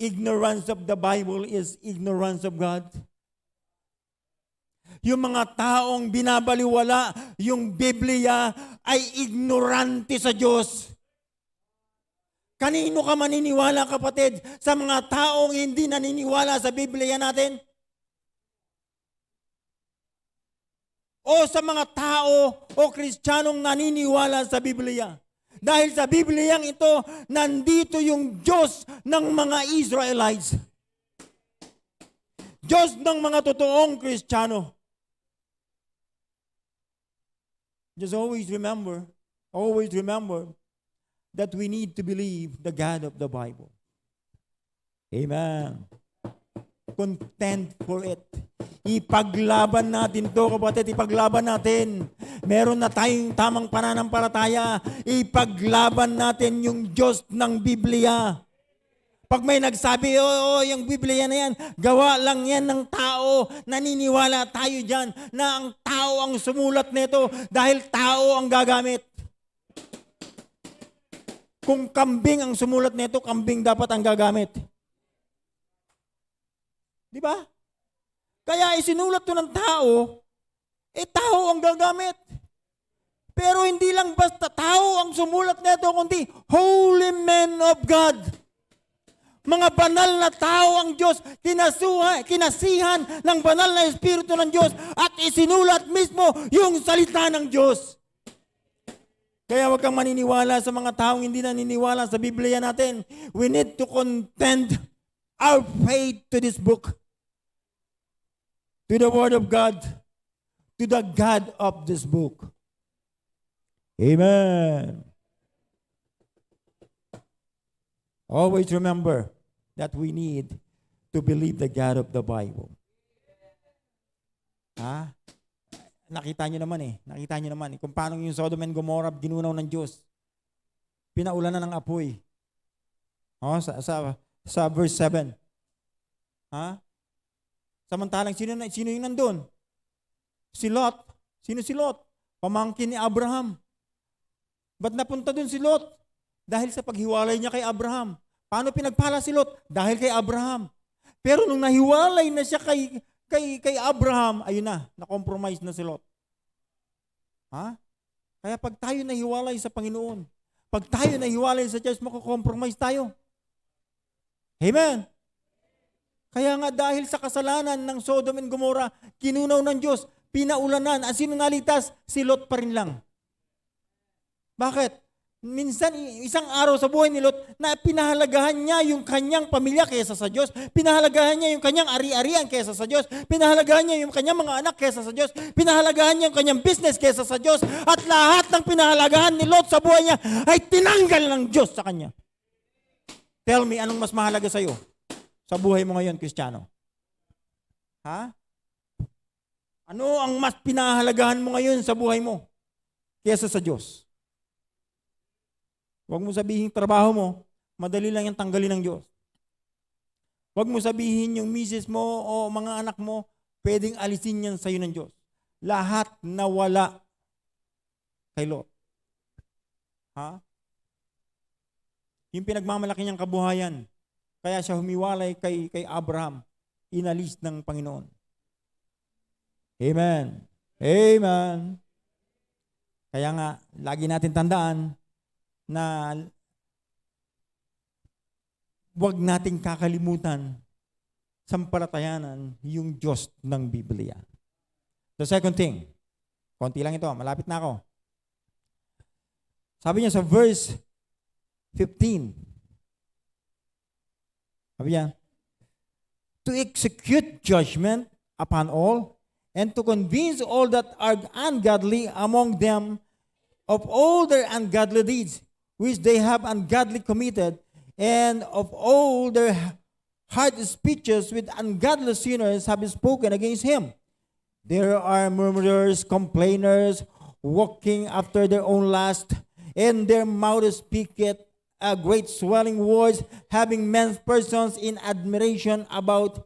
ignorance of the Bible is ignorance of God. Yung mga taong binabaliwala yung Biblia ay ignorante sa Diyos. Kanino ka maniniwala, kapatid? Sa mga taong hindi naniniwala sa Biblia natin? O sa mga tao o Kristiyanong naniniwala sa Biblia? Dahil sa Bibliang ito, nandito yung Diyos ng mga Israelites. Diyos ng mga totoong Kristiyano. Just always remember that we need to believe the God of the Bible. Amen. Contend for it. Ipaglaban natin to, kapatid. Ipaglaban natin. Meron na tayong tamang pananampalataya. Ipaglaban natin yung Diyos ng Biblia. Pag may nagsabi, yung Biblia na yan, gawa lang yan ng tao. Naniniwala tayo dyan na ang tao ang sumulat nito dahil tao ang gagamit. Kung kambing ang sumulat nito, kambing dapat ang gagamit. Di ba? Kaya isinulat to ng tao, tao ang gagamit. Pero hindi lang basta tao ang sumulat nito, kundi holy men of God. Mga banal na tao ang Diyos, kinasihan ng banal na Espiritu ng Diyos at isinulat mismo yung salita ng Diyos. Kaya huwag kang maniniwala sa mga taong hindi naniniwala sa Biblia natin. We need to contend our faith to this book, to the Word of God, to the God of this book. Amen. Always remember that we need to believe the God of the Bible. Nakita nyo naman kung paano yung Sodom and Gomorrah ginunaw ng Diyos. Pinaulanan ng apoy. Sa verse 7. Samantalang sino yung nandun? Si Lot. Sino si Lot? Pamangkin ni Abraham. Ba't napunta dun si Lot? Dahil sa paghiwalay niya kay Abraham. Paano pinagpala si Lot? Dahil kay Abraham. Pero nung nahiwalay na siya kay Abraham, ayun na-compromise na si Lot. Kaya pag tayo nahiwalay sa Panginoon, pag tayo nahiwalay sa Diyos, makakompromise tayo. Amen. Kaya nga dahil sa kasalanan ng Sodom and Gomorrah, kinunaw ng Diyos, pinaulanan, at sino nalitas? Si Lot pa rin lang. Bakit? Minsan, isang araw sa buhay ni Lot na pinahalagahan niya yung kanyang pamilya kaysa sa Diyos. Pinahalagahan niya yung kanyang ari-arian kaysa sa Diyos. Pinahalagahan niya yung kanyang mga anak kaysa sa Diyos. Pinahalagahan niya yung kanyang business kaysa sa Diyos. At lahat ng pinahalagahan ni Lot sa buhay niya ay tinanggal ng Diyos sa kanya. Tell me, anong mas mahalaga sa iyo sa buhay mo ngayon, Kristiyano? Ano ang mas pinahalagahan mo ngayon sa buhay mo kaysa sa Diyos? Huwag mo sabihin trabaho mo, madali lang yung tanggalin ng Diyos. Huwag mo sabihin yung misis mo o mga anak mo, pwedeng alisin yan sa'yo ng Diyos. Lahat nawala kay Lot. Yung pinagmamalaki niyang kabuhayan, kaya siya humiwalay kay Abraham, inalis ng Panginoon. Amen. Amen. Kaya nga, lagi natin tandaan, na huwag nating kakalimutan sampalatayanan yung Diyos ng Biblia. The second thing, konti lang ito, malapit na ako. Sabi niya sa verse 15, sabi niya, to execute judgment upon all, and to convince all that are ungodly among them of all their ungodly deeds, which they have ungodly committed, and of all their hard speeches with ungodly sinners have spoken against him. There are murmurers, complainers, walking after their own lust, and their mouths speaketh a great swelling words, having men's persons in admiration about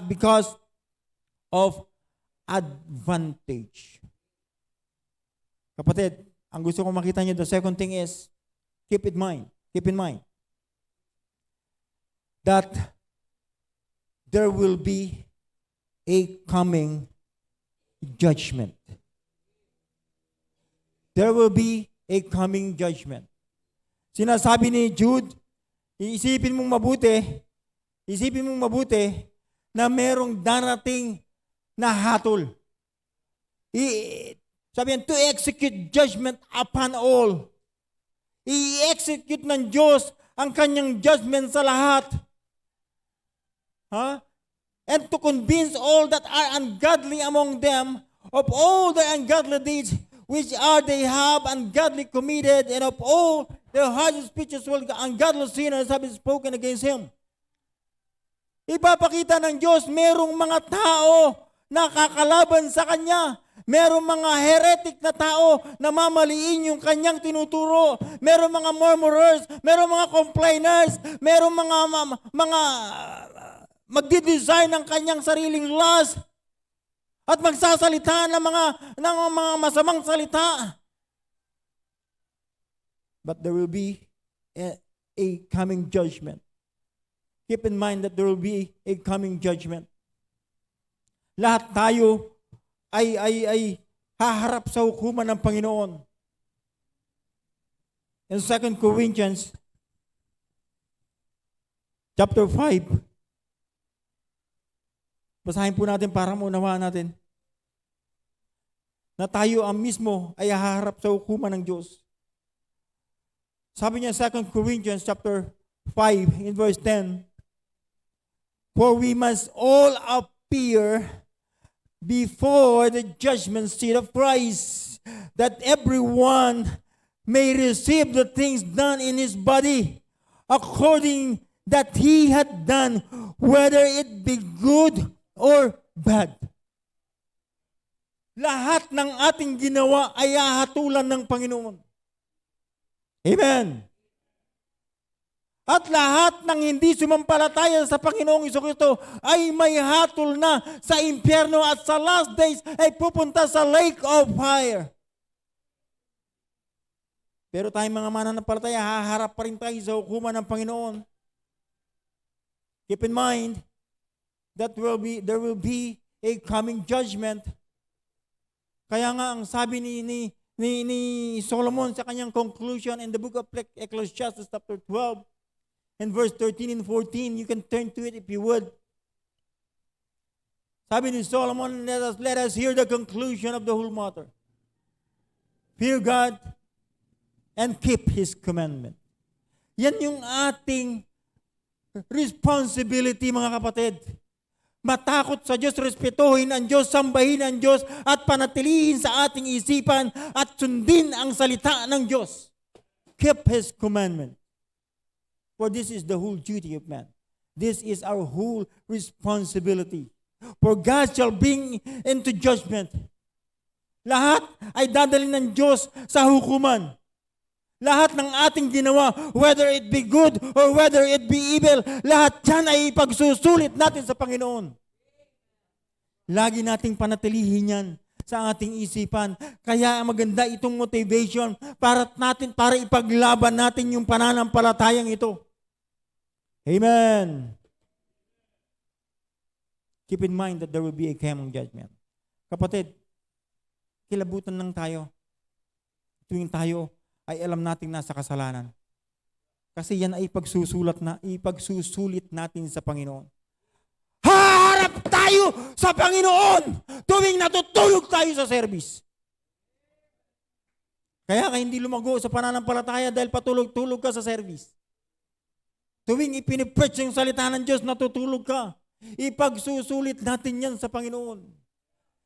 because of advantage. Kapatid, ang gusto kong makita niyo, the second thing is, keep in mind, that there will be a coming judgment. There will be a coming judgment. Sinasabi ni Jude, isipin mong mabuti na merong darating na hatol. Sabi yan, to execute judgment upon all. I-execute ng Diyos ang kanyang judgment sa lahat. And to convince all that are ungodly among them of all their ungodly deeds, which are they have ungodly committed, and of all their harsh speeches will ungodly sinners have spoken against him. Ipapakita ng Diyos, merong mga tao na kakalaban sa Kanya. Merong mga heretic na tao na mamaliin yung Kanyang tinuturo. Merong mga murmurers, merong mga complainers, merong mga magdi-design ng Kanyang sariling laws at magsasalita ng mga masamang salita. But there will be a coming judgment. Keep in mind that there will be a coming judgment. Lahat tayo ay haharap sa hukuman ng Panginoon. In 2 Corinthians chapter 5, basahin po natin para maunawaan natin na tayo ang mismo ay haharap sa hukuman ng Diyos. Sabi niya 2 Corinthians chapter 5 in verse 10, for we must all appear before the judgment seat of Christ, that everyone may receive the things done in his body, according that he had done, whether it be good or bad. Lahat ng ating ginawa ay hahatulan ng Panginoon. Amen. At lahat ng hindi sumampalataya sa Panginoong Jesucristo ay may hatol na sa impyerno at sa last days ay pupunta sa lake of fire. Pero tayong mga mananampalataya, haharap pa rin tayo sa hukuman ng Panginoon. Keep in mind that there will be a coming judgment. Kaya nga ang sabi ni Solomon sa kanyang conclusion in the book of Ecclesiastes chapter 12, in verse 13 and 14, you can turn to it if you would. Sabi ni Solomon, let us hear the conclusion of the whole matter. Fear God and keep His commandment. Yan yung ating responsibility, mga kapatid. Matakot sa Diyos, respetuhin ang Diyos, sambahin ang Diyos, at panatilihin sa ating isipan at sundin ang salita ng Diyos. Keep His commandment. For this is the whole duty of man. This is our whole responsibility. For God shall bring into judgment. Lahat ay dadalhin ng Diyos sa hukuman. Lahat ng ating ginawa, whether it be good or whether it be evil, lahat yan ay ipagsusulit natin sa Panginoon. Lagi nating panatilihin yan sa ating isipan. Kaya maganda itong motivation para ipaglaban natin yung pananampalatayang ito. Amen. Keep in mind that there will be a coming judgment. Kapatid, kilabutan lang tayo tuwing tayo ay alam nating nasa kasalanan. Kasi yan ay ipagsusulit natin sa Panginoon. Haharap tayo sa Panginoon tuwing natutulog tayo sa service. Kaya hindi lumago sa pananampalataya dahil patulog-tulog ka sa service. Tuwing ipinipreach yung salita ng Diyos, natutulog ka. Ipagsusulit natin yan sa Panginoon.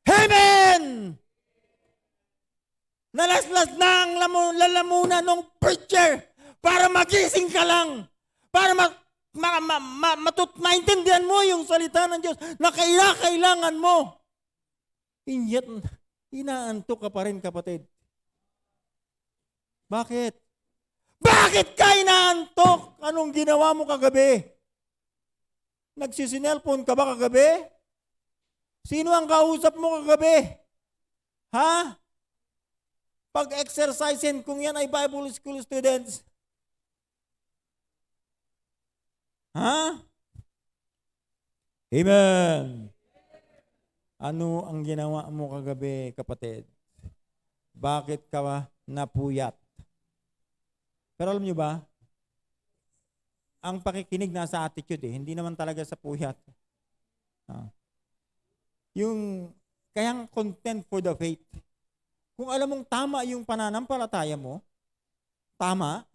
Amen! Nalaslas na ang lalamunan ng preacher para magising ka lang. Para maintindihan mo yung salita ng Diyos na kailangan mo. And yet, inaantok ka pa rin, kapatid. Bakit? Bakit ka inaantok? Anong ginawa mo kagabi? Nagsisinelphone ka ba kagabi? Sino ang kausap mo kagabi? Ha? Pag-exercisein kung yan ay Bible School students. Ha? Amen. Ano ang ginawa mo kagabi, kapatid? Bakit ka napuyat? Pero alam nyo ba, ang pakikinig nasa attitude hindi naman talaga sa puyat. Yung kayang content for the faith. Kung alam mong tama yung pananampalataya mo, tama,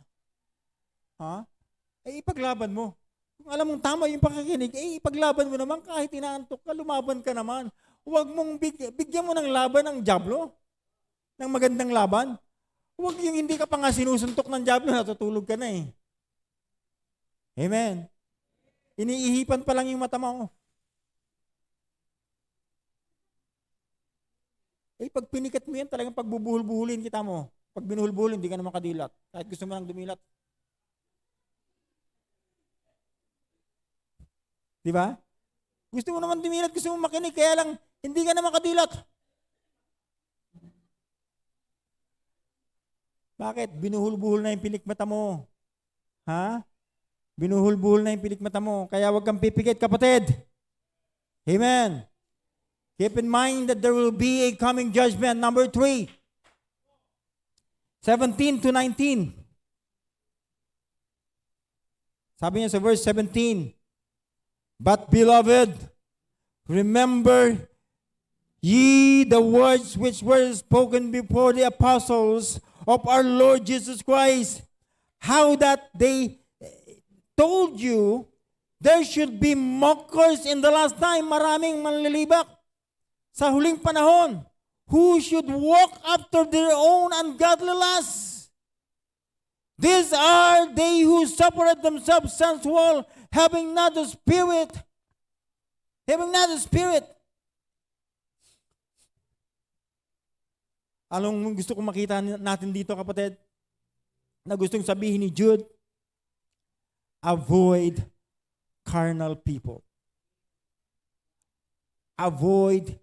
ipaglaban mo. Kung alam mong tama yung pakikinig, ipaglaban mo naman kahit inaantok ka, lumaban ka naman. Huwag mong bigyan mo ng laban ang dyablo, ng magandang laban. Huwag yung hindi ka pa nga sinusuntok ng dyablo, natutulog ka na eh. Amen. Iniihipan pa lang yung mata mo. Pag pinikat mo yan, talagang pagbubuhul-buhulin kita mo. Pag binuhul-buhulin, hindi ka na makadilat. Kahit gusto mo lang dumilat. Di ba? Gusto mo naman dumilat, gusto mo makinig, kaya lang hindi ka na makadilat. Bakit? Binuhul-buhul na yung pilikmata mo. Ha? Binuhul-buhul na yung pilikmata mo. Kaya huwag kang pipikit, kapatid. Amen. Keep in mind that there will be a coming judgment. Number 3. 17 to 19. Sabi niya sa verse 17, "But beloved, remember ye the words which were spoken before the apostles of our Lord Jesus Christ, how that they told you there should be mockers in the last time." Maraming manlilibak sa huling panahon, who should walk after their own ungodly lusts. These are they who separate themselves sensual, having not the Spirit. Having not the Spirit. Anong gusto kong makita natin dito, kapatid? Na gustong sabihin ni Jude? Avoid carnal people. Avoid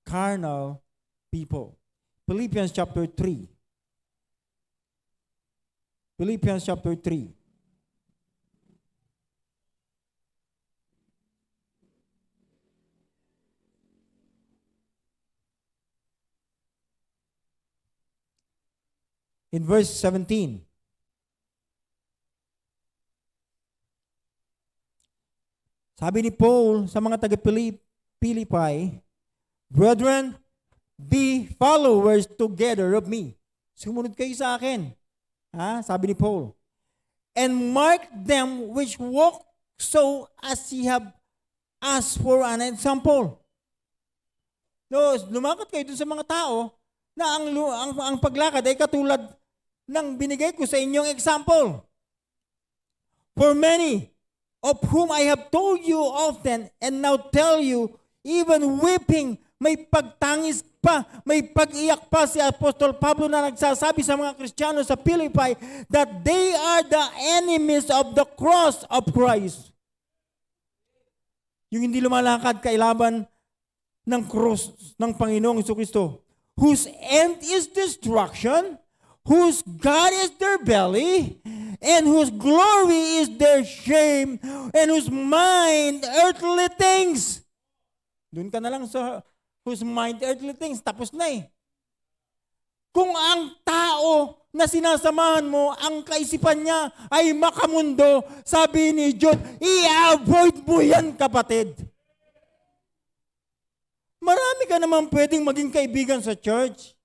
carnal people. Philippians chapter 3. Philippians chapter 3. In verse 17. Sabi ni Paul sa mga taga-Philippi, "Brethren, be followers together of me." Sumunod kayo sa akin. Sabi ni Paul. "And mark them which walk so as ye have asked for an example." No, lumakad kayo dun sa mga tao na ang paglakad ay katulad ng binigay ko sa inyong example. "For many of whom I have told you often and now tell you, even weeping," may pagtangis pa, may pag-iyak pa si Apostol Pablo na nagsasabi sa mga Kristiyano sa Philippi that they are the enemies of the cross of Christ. Yung hindi lumalakad kailaban ng cross ng Panginoong Jesucristo, whose end is destruction, whose God is their belly, and whose glory is their shame, and whose mind earthly things. Doon ka na lang sa whose mind earthly things, tapos na eh. Kung ang tao na sinasamahan mo, ang kaisipan niya ay makamundo, sabi ni Jude, i-avoid mo yan, kapatid. Marami ka naman pwedeng maging kaibigan sa church.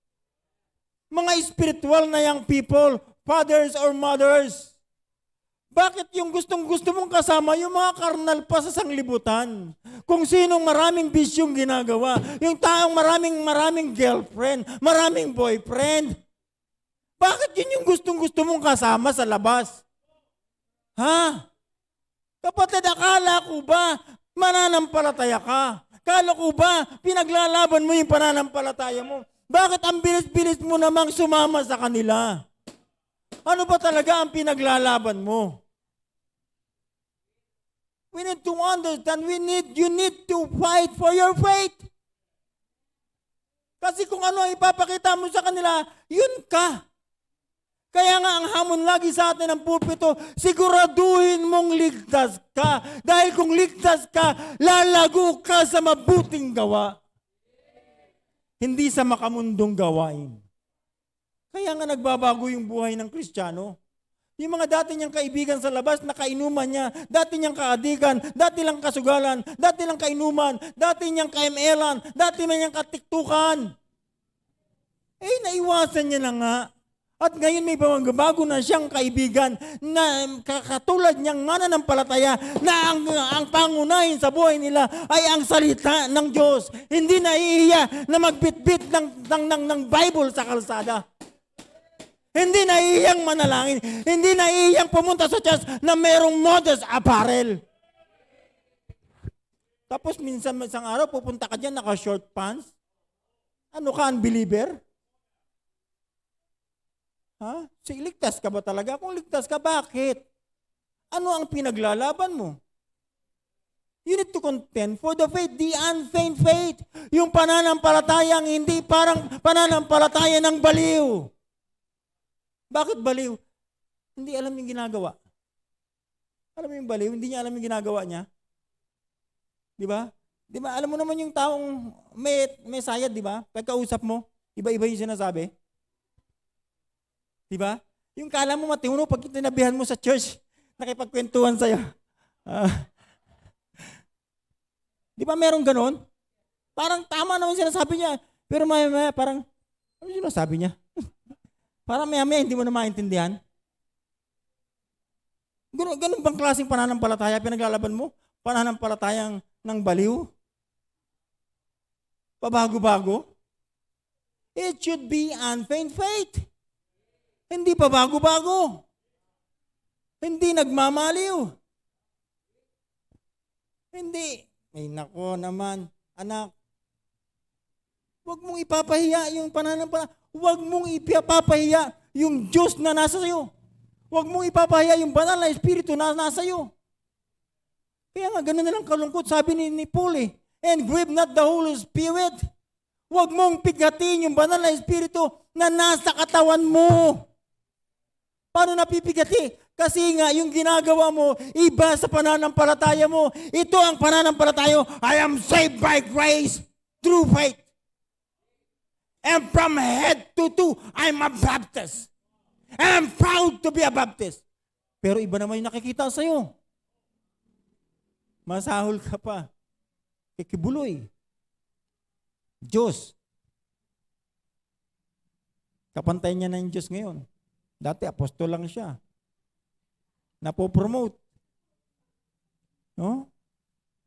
Mga spiritual na young people, fathers or mothers. Bakit yung gustong-gusto mong kasama yung mga karnal pa sa sanglibutan? Kung sinong maraming bisyong ginagawa, yung taong maraming girlfriend, maraming boyfriend. Bakit yun yung gustong-gusto mong kasama sa labas? Ha? Kapatid, akala ko ba mananampalataya ka? Akala ko ba pinaglalaban mo yung pananampalataya mo? Bakit ang bilis-bilis mo namang sumama sa kanila? Ano ba talaga ang pinaglalaban mo? We need to understand, you need to fight for your faith. Kasi kung ano ang ipapakita mo sa kanila, yun ka. Kaya nga ang hamon lagi sa atin ng pulpito, siguraduhin mong ligtas ka. Dahil kung ligtas ka, lalago ka sa mabuting gawa. Hindi sa makamundong gawain. Kaya nga nagbabago yung buhay ng Kristiyano. Yung mga dati niyang kaibigan sa labas, nakainuman niya, dati niyang kaadikan, dati lang kasugalan, dati lang kainuman, dati niyang KML-an, dati niyang katiktukan. Naiwasan niya na nga. At ngayon may bago na siyang kaibigan na katulad niyang mananampalataya na ang pangunahin sa buhay nila ay ang salita ng Diyos. Hindi naiiya na magbitbit ng Bible sa kalsada. Hindi naiiyang manalangin. Hindi naiiyang pumunta sa church na merong modest apparel. Tapos minsan isang araw pupunta ka dyan naka-short pants. Ano ka, unbeliever? Ha? Ligtas ka ba talaga? Kung ligtas ka, bakit? Ano ang pinaglalaban mo? You need to contend for the faith, the unfeigned faith. Yung pananampalatayang hindi parang pananampalataya ng baliw. Bakit baliw? Hindi alam yung ginagawa. Alam mo yung baliw? Hindi niya alam yung ginagawa niya. Di ba? Di ba? Alam mo naman yung taong may sayad, di ba? Pagkausap mo, iba-iba yung sinasabi. Di ba? Yung kala mo matihuno, pag tinabihan mo sa church, nakipagkwentuhan sa'yo. Di ba meron ganon? Parang tama naman sinasabi niya. Pero maya parang, ano sinasabi niya? Parang maya hindi mo na maintindihan. Ganun bang klaseng pananampalataya pinaglalaban mo? Pananampalatayang ng baliw? Pabago-bago? It should be unfeigned faith. Hindi pabago-bago. Hindi nagmamaliw. Hindi. Ay nako naman, anak. Huwag mong ipapahiya yung pananampalataya. Huwag mong ipapahiya yung Diyos na nasa sayo. Huwag mong ipapahiya yung banal na Espiritu na nasa sayo. Kaya nga, ganun na lang kalungkot, sabi ni Paul and grieve not the Holy Spirit. Huwag mong pigatin yung banal na Espiritu na nasa katawan mo. Paano napipigati? Kasi nga, yung ginagawa mo, iba sa pananampalataya mo. Ito ang pananampalataya. I am saved by grace through faith. And from head to toe, I'm a Baptist. And I'm proud to be a Baptist. Pero iba naman yung nakikita sa'yo. Masahol ka pa. Kikibuloy. Diyos. Kapantay niya na yung Diyos ngayon. Dati apostol lang siya. Napopromote. No?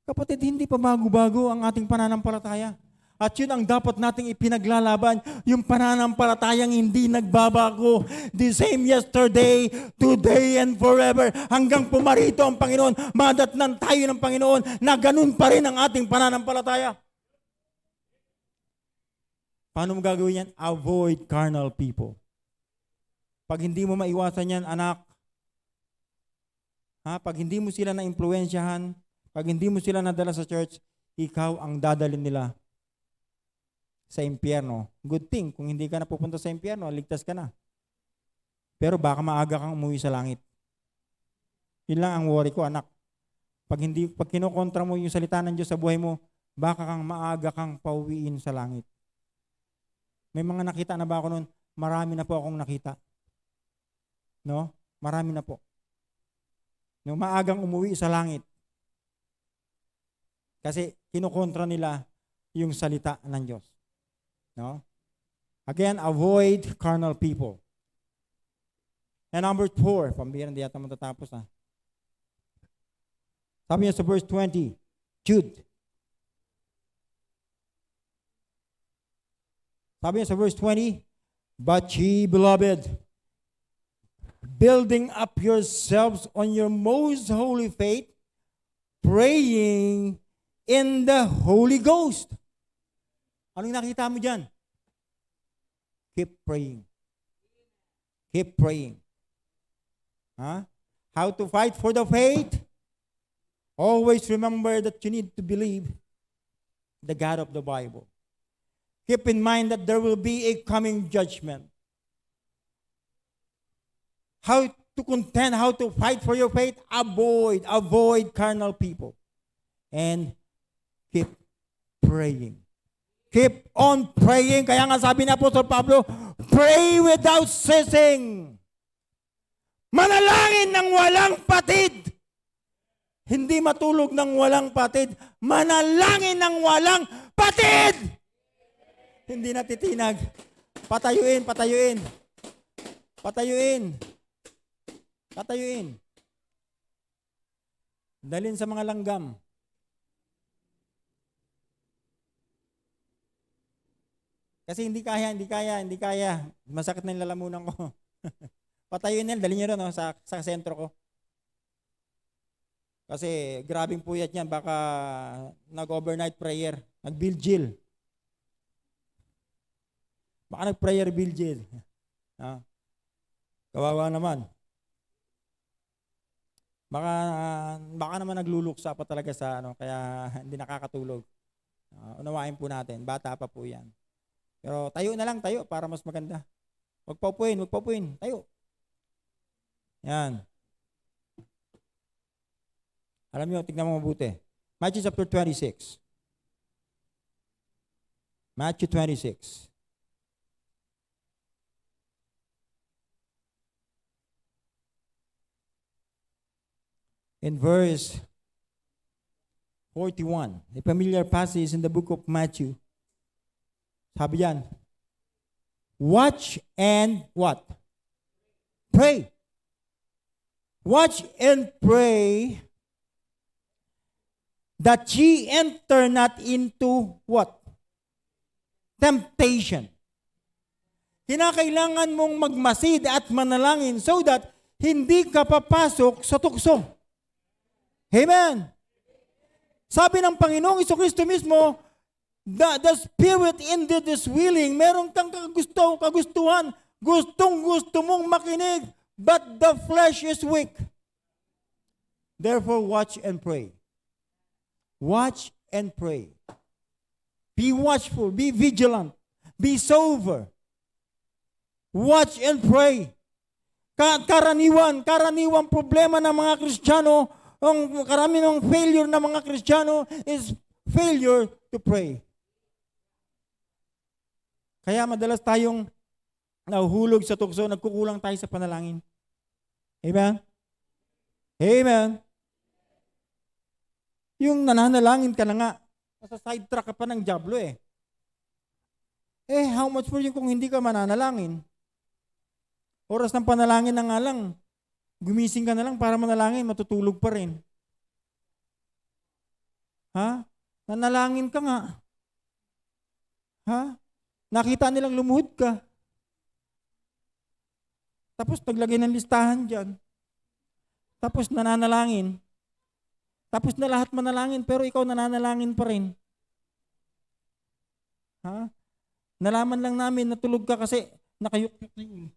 Kapatid, hindi pa bago-bago ang ating pananampalataya. At yun ang dapat nating ipinaglalaban, yung pananampalatayang hindi nagbabago. The same yesterday, today, and forever. Hanggang pumarito ang Panginoon, madatnan tayo ng Panginoon na ganun pa rin ang ating pananampalataya. Paano mo gagawin yan? Avoid carnal people. Pag hindi mo maiwasan yan, anak, pag hindi mo sila na-impluensyahan, pag hindi mo sila nadala sa church, ikaw ang dadalhin nila sa impyerno. Good thing, kung hindi ka na pupunta sa impyerno, ligtas ka na. Pero baka maaga kang umuwi sa langit. Yun lang ang worry ko, anak. Pag kinukontra mo yung salita ng Diyos sa buhay mo, baka maaga kang pauwiin sa langit. May mga nakita na ba ako noon? Marami na po akong nakita. No? Marami na po. No, maagang umuwi sa langit. Kasi kinukontra nila yung salita ng Diyos. No? Again, avoid carnal people. And number 4, pambira, hindi yata matatapos ha. Sabi niya sa verse 20, Jude. Sabi niya sa verse 20, but ye, beloved, building up yourselves on your most holy faith, praying in the Holy Ghost. Anong nakita mo dyan? Keep praying. Keep praying. Huh? How to fight for the faith? Always remember that you need to believe the God of the Bible. Keep in mind that there will be a coming judgment. How to contend, how to fight for your faith? Avoid carnal people. And keep praying. Keep on praying. Kaya nga sabi ni Apostol Pablo, pray without ceasing. Manalangin ng walang patid. Hindi matulog ng walang patid. Manalangin ng walang patid. Hindi natitinag. Patayuin. Dalhin sa mga langgam. Kasi hindi kaya. Masakit na yung lalamunan ko. Patayuin yan, dalhin nyo rin sa sentro ko. Kasi grabing puyat yan, baka nag-overnight prayer, nag-vigil. Baka nag-prayer vigil. Kawawa naman. Baka naman nagluluksa pa talaga sa kaya hindi nakakatulog. Unawain po natin, bata pa po yan. Pero tayo na lang para mas maganda. Huwag paupuin, tayo. Yan. Alam niyo, tignan mo mabuti. Matthew chapter 26. Matthew 26. In verse 41, a familiar passage in the book of Matthew. Sabi yan, watch and what? Pray. Watch and pray that ye enter not into what? Temptation. Kinakailangan mong magmasid at manalangin so that hindi ka papasok sa tukso. Amen. Sabi ng Panginoong Jesucristo mismo, the Spirit indeed is willing. Meron kang kagustuhan. Gustong-gusto mong makinig, but the flesh is weak. Therefore, watch and pray. Watch and pray. Be watchful, be vigilant, be sober. Watch and pray. Karaniwang problema ng mga Kristiyano, ang karamiwang failure ng mga Kristiyano is failure to pray. Kaya madalas tayong nahuhulog sa tukso, nagkukulang tayo sa panalangin. Amen? Amen? Yung nananalangin ka na nga, nasa sidetrack ka pa ng diablo eh. How much more yung kung hindi ka mananalangin? Oras ng panalangin na nga lang, gumising ka na lang para manalangin, matutulog pa rin. Ha? Nanalangin ka nga. Ha? Nakita nilang lumuhod ka. Tapos naglagay ng listahan dyan. Tapos nananalangin. Tapos na lahat manalangin, pero ikaw nananalangin pa rin. Ha? Nalaman lang namin natulog ka kasi nakayukyuk na yun.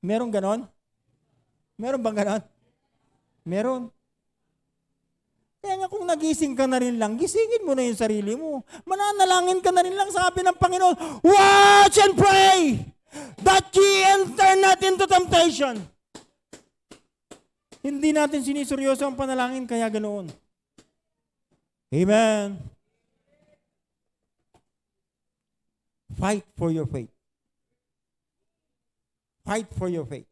Meron ganon? Meron bang ganon? Meron. Kaya nga kung nagising ka na rin lang, gisingin mo na yung sarili mo. Mananalangin ka na rin lang, sabi ng Panginoon, watch and pray that ye enter not into temptation. Hindi natin siniseryoso ang panalangin, kaya ganoon. Amen. Fight for your faith. Fight for your faith.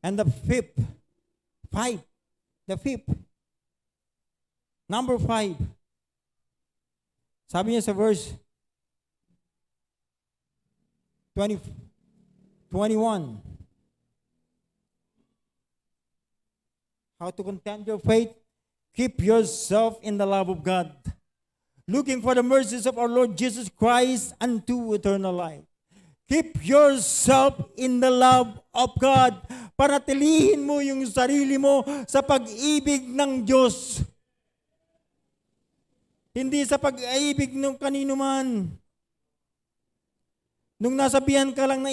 And the fifth, number 5. Sabi niya sa verse 20, 21. How to contend your faith? Keep yourself in the love of God, looking for the mercies of our Lord Jesus Christ unto eternal life. Keep yourself in the love of God. Panatilihin mo yung sarili mo sa pag-ibig ng Diyos. Hindi sa pag-ibig ng kanino man. Nung nasabihan ka lang na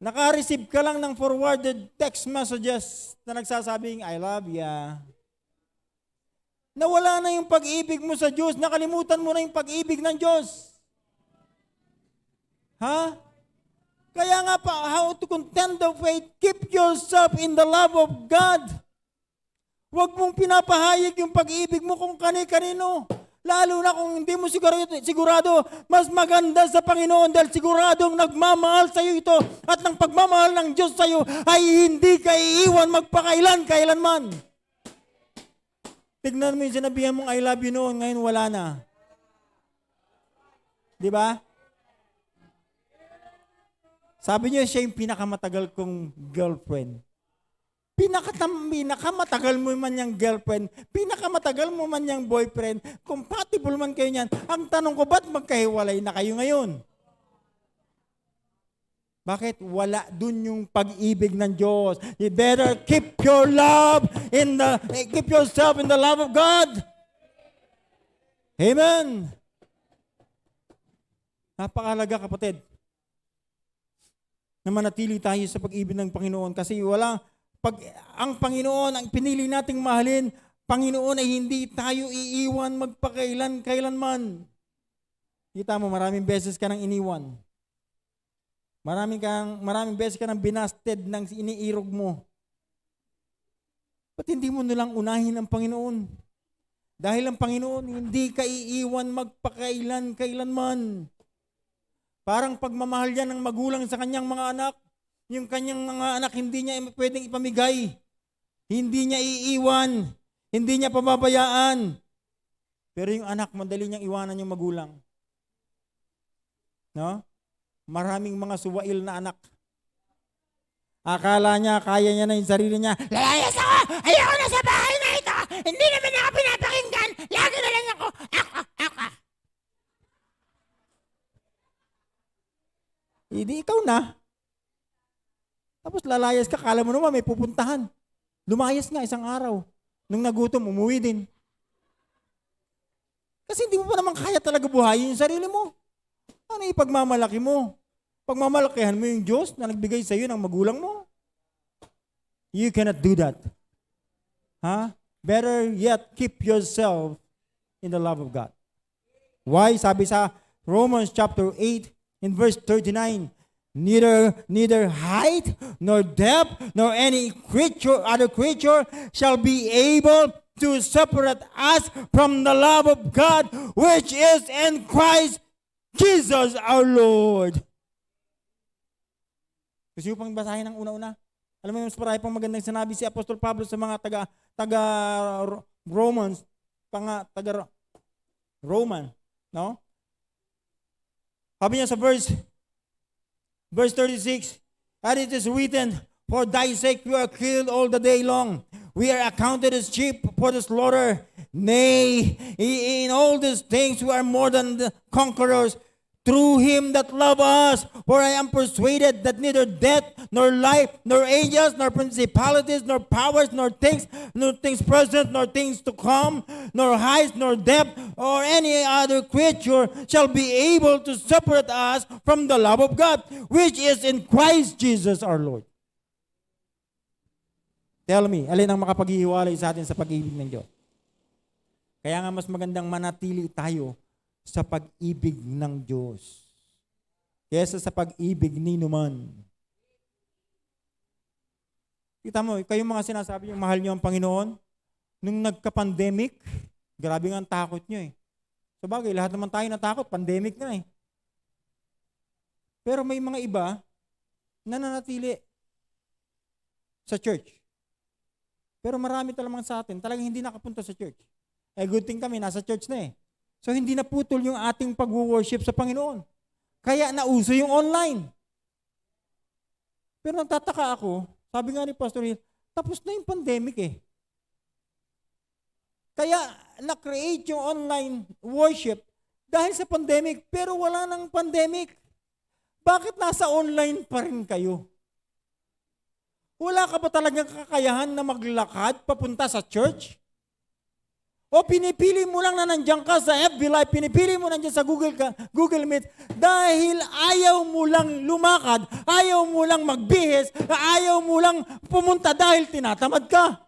naka-receive ka lang ng forwarded text messages na nagsasabing, I love ya. Nawala na yung pag-ibig mo sa Diyos. Nakalimutan mo na yung pag-ibig ng Diyos. Ha? Kaya nga pa, how to contend the faith, keep yourself in the love of God. Huwag mong pinapahayag yung pag-ibig mo kung kani-kanino. Lalo na kung hindi mo sigurado, mas maganda sa Panginoon dahil siguradong nagmamahal sa iyo ito at ng pagmamahal ng Diyos sa iyo ay hindi ka iiwan kailanman. Tignan mo yung sinabihan mong I love you noon, ngayon wala na. Di ba? Sabi niyo siya yung pinakamatagal kong girlfriend. Pinakamatagal mo man yung girlfriend, pinakamatagal mo man yung boyfriend, compatible man kayo niyan. Ang tanong ko, ba't magkahiwalay na kayo ngayon? Bakit? Wala dun yung pag-ibig ng Diyos. You better keep yourself in the love of God. Amen. Napakahalaga, kapatid, na manatili tayo sa pag-ibig ng Panginoon kasi ang Panginoon ang pinili nating mahalin, Panginoon ay hindi tayo iiwan kailanman. Kita mo, maraming beses ka nang iniwan. Maraming beses ka nang binasted ng iniirog mo. Ba't hindi mo nilang unahin ang Panginoon? Dahil ang Panginoon hindi ka iiwan kailanman. Parang pagmamahal yan ng magulang sa kanyang mga anak. Yung kanyang mga anak hindi niya pwedeng ipamigay. Hindi niya iiwan. Hindi niya pababayaan. Pero yung anak, madali niyang iwanan yung magulang. No? Maraming mga suwail na anak. Akala niya, kaya niya na yung sarili niya. Lalayas ako! Ayoko na sa bahay na ito! Hindi naman ako pinapakinggan! Lagi na lang ako! Ako! Hindi ikaw na. Tapos lalayas ka, kala mo naman may pupuntahan. Lumayas nga isang araw. Nung nagutom, umuwi din. Kasi hindi mo pa naman kaya talaga buhayin yung sarili mo. Ano ipagmamalaki mo? Pagmamalakihan mo yung Diyos na nagbigay sa iyo ng magulang mo. You cannot do that. Better yet, keep yourself in the love of God. Why? Sabi sa Romans chapter 8 in verse 39, Neither height, nor depth, nor any other creature shall be able to separate us from the love of God, which is in Christ Jesus our Lord. Gusto nyo pang basahin ng una-una? Alam mo yung marami pang magandang sinabi si Apostol Pablo sa mga taga-Romans, taga-Roman, no? Sabi niya sa verse 36, and it is written, For thy sake we are killed all the day long. We are accounted as sheep for the slaughter. Nay, in all these things we are more than the conquerors through him that loved us. For I am persuaded that neither death, nor life, nor angels, nor principalities, nor powers, nor things present, nor things to come, nor height, nor depth, or any other creature shall be able to separate us from the love of God, which is in Christ Jesus our Lord. Tell me, alin ang makapaghihiwalay sa atin sa pag-ibig ng Diyos? Kaya nga mas magandang manatili tayo sa pag-ibig ng Diyos kaysa sa pag-ibig ni numan. Kita mo, kayong mga sinasabi yung mahal nyo ang Panginoon, nung nagka-pandemic, grabe nga ang takot nyo eh. Sabagay, lahat naman tayo natakot, pandemic na eh. Pero may mga iba na nanatili sa church. Pero marami talagang sa atin, talagang hindi nakapunta sa church. Good thing kami, nasa church na eh. So hindi naputol yung ating pag-worship sa Panginoon. Kaya nauso yung online. Pero nagtataka ako, sabi nga ni Pastor Hill, tapos na yung pandemic eh. Kaya na-create yung online worship dahil sa pandemic, pero wala nang pandemic. Bakit nasa online pa rin kayo? Wala ka ba talagang kakayahan na maglakad papunta sa church? O pinipili mo lang na nandiyan ka sa FB Live, pinipili mo nandiyan sa Google Meet dahil ayaw mo lang lumakad, ayaw mo lang magbihis, ayaw mo lang pumunta dahil tinatamad ka.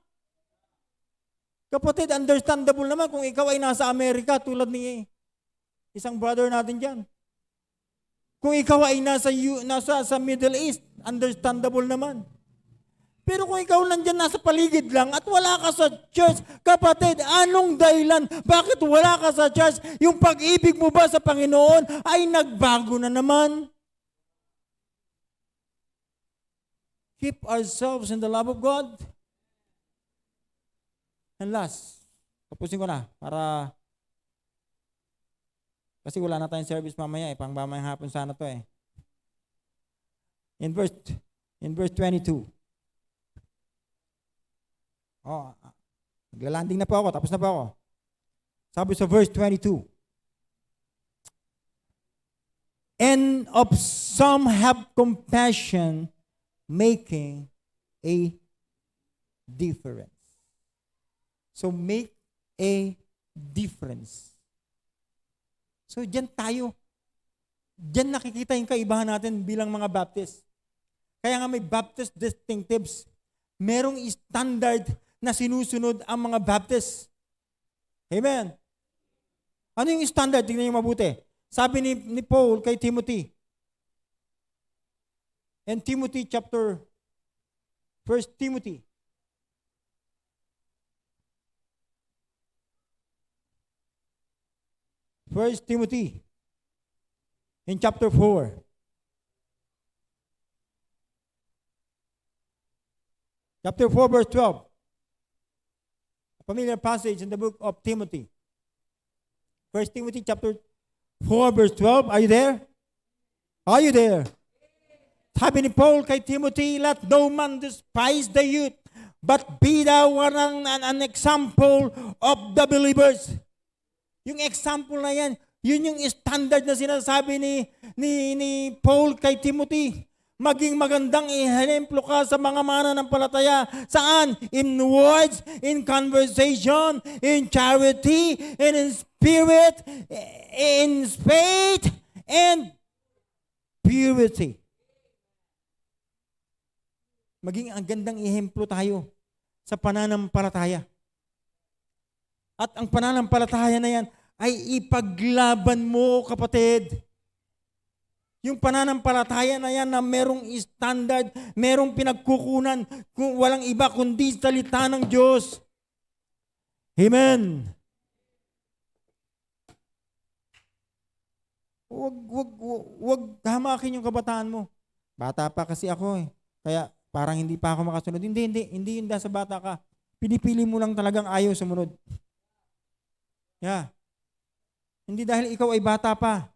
Kapatid, understandable naman kung ikaw ay nasa Amerika tulad ni isang brother natin dyan. Kung ikaw ay nasa sa Middle East, understandable naman. Pero kung ikaw nandyan nasa paligid lang at wala ka sa church, kapatid, anong dahilan? Bakit wala ka sa church? Yung pag-ibig mo ba sa Panginoon ay nagbago na naman? Keep ourselves in the love of God. And last, tapusin ko na para kasi wala na tayong service mamaya pang mamayang hapon sana to eh. In verse 22. Oh, naglalanding na po ako, tapos na po ako. Sabi sa verse 22. And of some have compassion, making a difference. So make a difference. So diyan tayo. Diyan nakikita yung kaibahan natin bilang mga Baptist. Kaya nga may Baptist distinctives. Merong standard na sinusunod ang mga Baptist. Amen. Ano yung standard? Tingnan niyo mabuti. Sabi ni Paul kay Timothy. In Timothy chapter 1 Timothy. First Timothy in chapter 4. Chapter 4 verse 12. A familiar passage in the book of Timothy. First Timothy chapter 4 verse 12. Are you there? Are you there? Sabi ni Paul kay Timothy, let no man despise the youth, but be thou an example of the believers. Yung example na yan, yun yung standard na sinasabi ni Paul kay Timothy. Maging magandang ihemplo ka sa mga mananampalataya. Saan? In words, in conversation, in charity, and in spirit, in faith, and purity. Maging ang gandang ihemplo tayo sa pananampalataya. At ang pananampalataya na yan ay ipaglaban mo, kapatid. Yung pananampalataya na yan na merong standard, merong pinagkukunan, kung walang iba kundi salita ng Diyos. Amen. Wag hamakin yung kabataan mo. Bata pa kasi ako eh. Kaya parang hindi pa ako makasunod. Hindi yun dahil sa bata ka. Pinipili mo lang talagang ayaw sumunod. Yeah. Hindi dahil ikaw ay bata pa.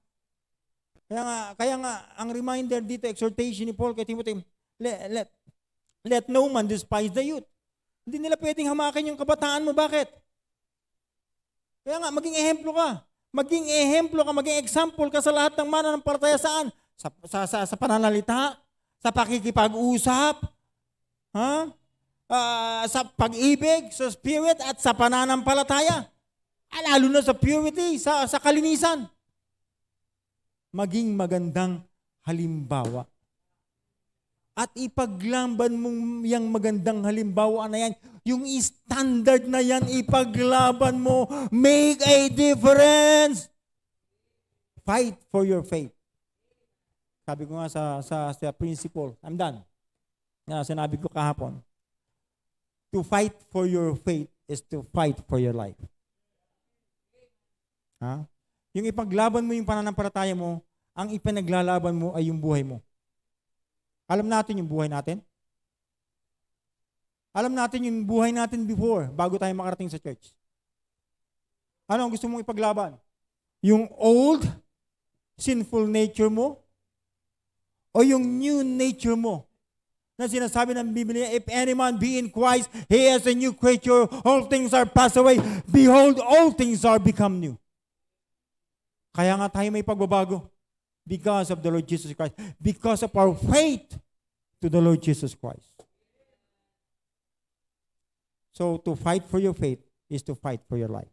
Kaya nga ang reminder dito, exhortation ni Paul kay Timothy, let no man despise the youth. Hindi nila pwedeng hamakin yung kabataan mo. Bakit? Kaya nga, maging ehemplo ka. Maging example ka sa lahat ng mananampalataya. Saan? Sa pananalita, sa pakikipag-usap, sa pag-ibig, sa spirit, at sa pananampalataya. Lalo na sa purity, sa kalinisan. Maging magandang halimbawa. At ipaglaban mong yung magandang halimbawa na yan, yung standard na yan, ipaglaban mo, make a difference. Fight for your faith. Sabi ko nga sa principle, I'm done. Sinabi ko kahapon, to fight for your faith is to fight for your life. Yung ipaglaban mo yung pananampalataya mo, ang ipinaglalaban mo ay yung buhay mo. Alam natin yung buhay natin? Alam natin yung buhay natin before, bago tayo makarating sa church. Ano ang gusto mong ipaglaban? Yung old sinful nature mo o yung new nature mo? Na sinasabi ng Biblia, if any man be in Christ, he is a new creature. All things are passed away. Behold, all things are become new. Kaya nga tayo may pagbabago. Because of the Lord Jesus Christ. Because of our faith to the Lord Jesus Christ. So, to fight for your faith is to fight for your life.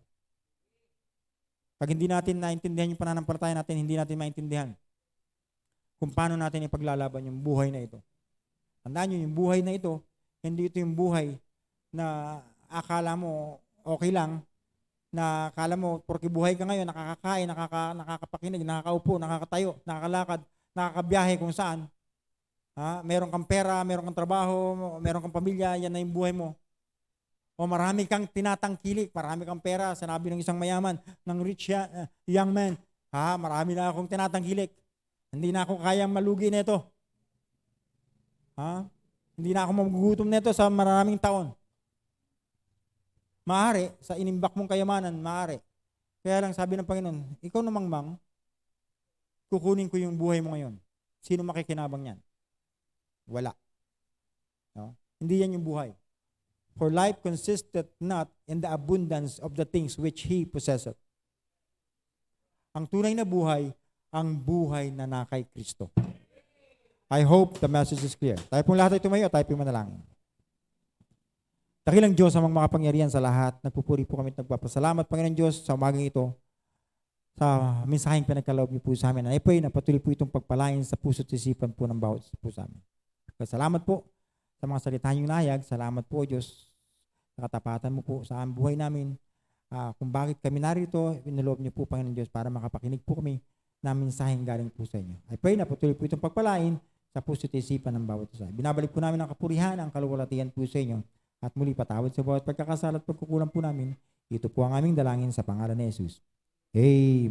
Pag hindi natin naintindihan yung pananampalataya natin, hindi natin maintindihan kung paano natin ipaglalaban yung buhay na ito. Tandaan nyo, yung buhay na ito, hindi ito yung buhay na akala mo okay lang, na akala mo, porque buhay ka ngayon, nakakakain, nakakapakinig, nakakaupo, nakakatayo, nakakalakad, nakakabiyahe kung saan. Meron kang pera, meron kang trabaho, meron kang pamilya, yan na yung buhay mo. O marami kang tinatangkilik, marami kang pera, sinabi ng isang mayaman, ng rich young man, marami na akong tinatangkilik. Hindi na ako kayang malugi nito. Hindi na ako magugutom nito sa maraming taon. Maaari, sa inimbak mong kayamanan, maaari. Kaya lang sabi ng Panginoon, ikaw namang mang, kukunin ko yung buhay mo ngayon. Sino makikinabang yan? Wala. No? Hindi yan yung buhay. For life consisteth not in the abundance of the things which he possesseth. Ang tunay na buhay, ang buhay na nakay Kristo. I hope the message is clear. Tayo pong lahat ay tumayo, tayo pong manalangin. Dakilang Diyos, amang makapangyarihan sa lahat, nagpupuri po kami at nagpapasalamat, Panginoon Diyos, sa umagang ito, sa mensaheng pinagkaloob niyo po sa amin. I pray na patuloy po itong pagpalain sa puso't isipan po ng bawat po sa amin. Salamat po sa mga salita niyong nahayag. Salamat po, Diyos, sa katapatan mo po sa buhay namin. Kung bakit kami narito, pinaloob niyo po, Panginoon Diyos, para makapakinig po kami na mensaheng galing po sa inyo. I pray na patuloy po itong pagpalain sa puso't isipan ng bawat isa. Binabalik po namin ang kapurihan, ang kaluwalhatian po sa inyo. At muli patawad sa bawat pagkakasala at pagkukulang po namin. Ito po ang aming dalangin sa pangalan ni Jesus. Amen.